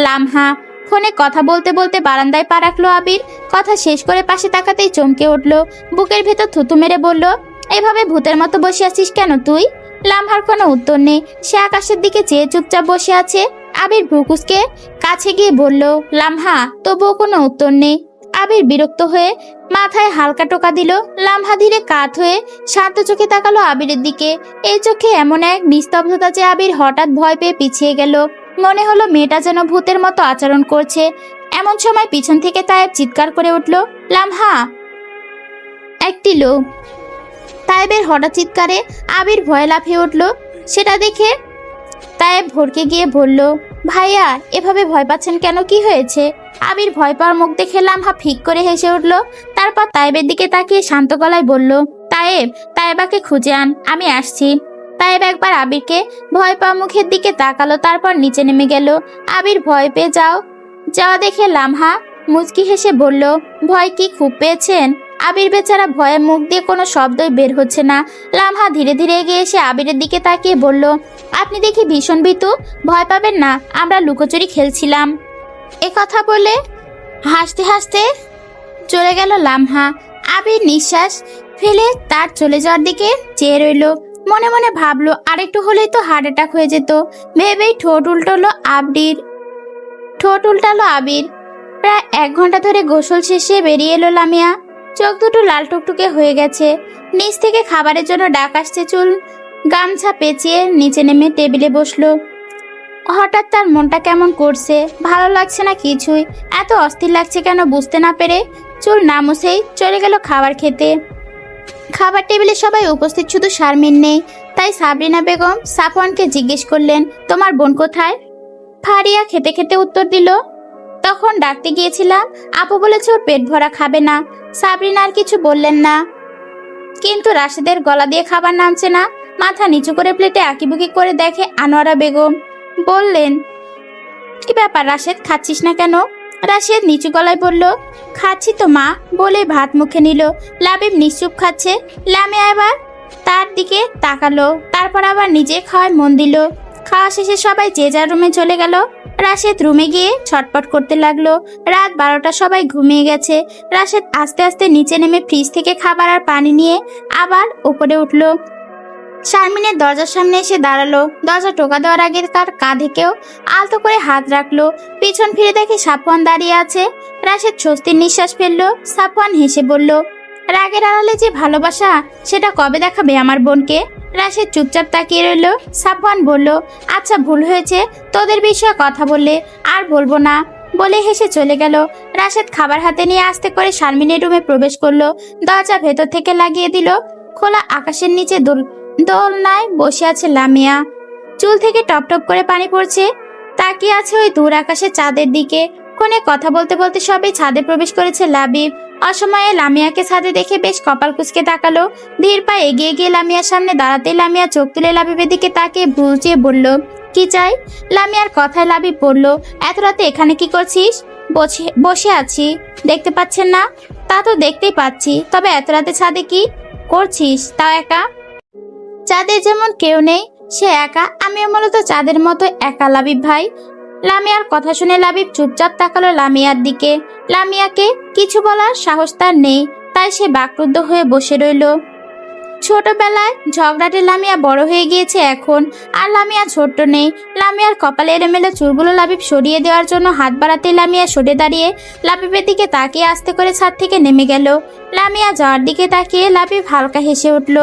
লামহা। ফোনে কথা বলতে বলতে বারান্দায় পা রাখলো আবির। কথা শেষ করে পাশে তাকাতেই চমকে উঠল, বুকের ভেতর থুতু মেরে বলল, এভাবে ভূতের মতো বসে আছিস কেন তুই? লামহার কোনো উত্তর নেই, সে আকাশের দিকে চেয়ে চুপচাপ বসে আছে। আবির ভ্রুকুসকে কাছে গিয়ে বলল, লামহা, তবুও কোনো উত্তর নেই। আবির বিরক্ত হয়ে মাথায় হালকা টোকা দিল। লামহা ধীরে কাত হয়ে শান্ত চোখে তাকালো আবিরের দিকে। এই চোখে এমন এক নিস্তব্ধতা যে আবির হঠাৎ ভয় পেয়ে পিছিয়ে গেল। মনে হলো মেয়েটা যেন ভূতের মতো আচরণ করছে। এমন সময় পিছন থেকে তায়েব চিৎকার করে উঠল, লামহা! একটি লোক। তায়েবের হঠাৎ চিৎকারে আবির ভয়ে লাফিয়ে উঠল। সেটা দেখে তায়েব ভরকে গিয়ে বলল, ভাইয়া এভাবে ভয় পাচ্ছেন কেন, কি হয়েছে? আবির ভয় পাওয়ার মুখ দেখে লামহা ফিক করে হেসে উঠল। তারপর তায়েবের দিকে তাকিয়ে শান্ত গলায় বলল, তায়েব, তায়েবাকে খুঁজে আন, আমি আসছি। তায়েব একবার আবিরকে ভয় পাওয়া মুখের দিকে তাকালো, তারপর নিচে নেমে গেল। আবির ভয় পেয়ে যাওয়া দেখে লামহা মুচকি হেসে বলল, ভয় কি খুব পেয়েছেন? আবির বেচারা ভয়ে মুখ দিয়ে কোনো শব্দই বের হচ্ছে না। লামহা ধীরে ধীরে এগিয়ে এসে আবিরের দিকে তাকিয়ে বলল, আপনি দেখি ভীষণ ভীতু, ভয় পাবেন না, আমরা লুকোচুরি খেলছিলাম। এ কথা বলে হাসতে হাসতে চলে গেল লামহা। আবির নিঃশ্বাস ফেলে তার চলে যাওয়ার দিকে চেয়ে রইল। মনে মনে ভাবলো, আরেকটু হলেই তো হার্ট অ্যাটাক হয়ে যেত। ভেবেই ঠোঁট উল্টালো আবির। প্রায় 1 ঘন্টা ধরে গোসল শেষে বেরিয়ে এলো লামিয়া। চোখ দুটো লাল টুকটুকে হয়ে গেছে। নিচ থেকে খাবারের জন্য ডাক আসছে। চুল গামছা পেঁচিয়ে নিচে নেমে টেবিলে বসলো। হঠাৎ তার মনটা কেমন করছে, ভালো লাগছে না কিছুই। এত অস্থির লাগছে কেন বুঝতে না পেরে চুল না মুছেই চলে গেল খাবার খেতে। খাবার টেবিলে সবাই উপস্থিত, শুধু শারমিন নেই। তাই সাবরিনা বেগম সাফওয়ানকে জিজ্ঞেস করলেন, তোমার বোন কোথায়? ফারিয়া খেতে খেতে উত্তর দিল, তখন ডাকতে গিয়েছিলাম, আপু বলেছে ওর পেট ভরা খাবে না। সাবরিনা আর কিছু বললেন না, কিন্তু রাশেদের গলা দিয়ে খাবার নামছে না। মাথা নিচু করে প্লেটে আঁকিবুকি করে দেখে আনোয়ারা বেগম। বললেন, কি ব্যাপার রাশেদ, খাচ্ছিস না কেন? রাশেদ নিচু গলায় বলল, খাচ্ছি তো মা, বলে ভাত মুখে নিল। লাবিব নিশ্চুপ খাচ্ছে। লামিয়া এবার তার দিকে তাকালো, তারপর আবার নিজে খাওয়ায় মন দিল। খাওয়া শেষে সবাই যে যার রুমে চলে গেল। রাশেদ রুমে গিয়ে ছটপট করতে লাগলো। রাত 12টা, সবাই ঘুমিয়ে গেছে। রাশেদ আস্তে আস্তে নিচে নেমে ফ্রিজ থেকে খাবার আর পানি নিয়ে আবার উপরে উঠলো। শারমিনের দরজার সামনে এসে দাঁড়ালো। দরজা টোকা দেওয়ার আগে তার কাঁধে কেউ আলতো করে হাত রাখলো। পিছন ফিরে দেখে সাফওয়ান দাঁড়িয়ে আছে। রাশেদ স্বস্তির নিঃশ্বাস ফেললো। সাফওয়ান হেসে বলল, রাগের আড়ালে যে ভালোবাসা, সেটা কবে দেখাবে আমার বোনকে? রাশেদ চুপচাপ তাকিয়ে রইল। সাফওয়ান বলল, আচ্ছা ভুল হয়েছে, তোদের বিষয়ে কথা বললে আর বলবো না, বলে হেসে চলে গেল। রাশেদ খাবার হাতে নিয়ে আস্তে করে শারমিনের রুমে প্রবেশ করলো। দরজা ভেতর থেকে লাগিয়ে দিল। খোলা আকাশের নিচে দোলনায় বসে আছে লামিয়া। চুল থেকে টপ টপ করে পানি পড়ছে। তাকিয়ে আছে ওই দূর আকাশে চাঁদের দিকে। কোণে কথা বলতে বলতে সবাই ছাদে প্রবেশ করেছে। লাবিব অসময়ে লামিয়াকে ছাদে দেখে বেশ কপাল কুঁচকে তাকালো। ধীর পায়ে এগিয়ে গিয়ে লামিয়ার সামনে দাঁড়াতে লামিয়া চোখ তুলে লাবিবের দিকে তাকিয়ে বুঝিয়ে বলল, কি চাই? লামিয়ার কথায় লাবিব বলল, এত রাতে এখানে কি করছিস? বসে আছি, দেখতে পাচ্ছেন না? তা তো দেখতেই পাচ্ছি, তবে এত রাতে ছাদে কি করছিস, তাও একা? চাঁদের যেমন কেউ নেই, সে একা। আমিও মূলত চাঁদের মতো একা লাবিব ভাই। লামিয়ার কথা শুনে লাবিব চুপচাপ তাকালো লামিয়ার দিকে। লামিয়াকে কিছু বলার সাহস তার নেই, তাই সে বাকরুদ্ধ হয়ে বসে রইল। ছোটবেলায় ঝগড়াটে লামিয়া বড় হয়ে গিয়েছে এখন, আর লামিয়া ছোট্ট নেই। লামিয়ার কপালে এলোমেলো চুলগুলো লাবিব সরিয়ে দেওয়ার জন্য হাত বাড়াতে লামিয়া সরে দাঁড়িয়ে লাবিবের দিকে তাকিয়ে আস্তে করে ছাদ থেকে নেমে গেল। লামিয়া যাওয়ার দিকে তাকিয়ে লাবিব হালকা হেসে উঠল।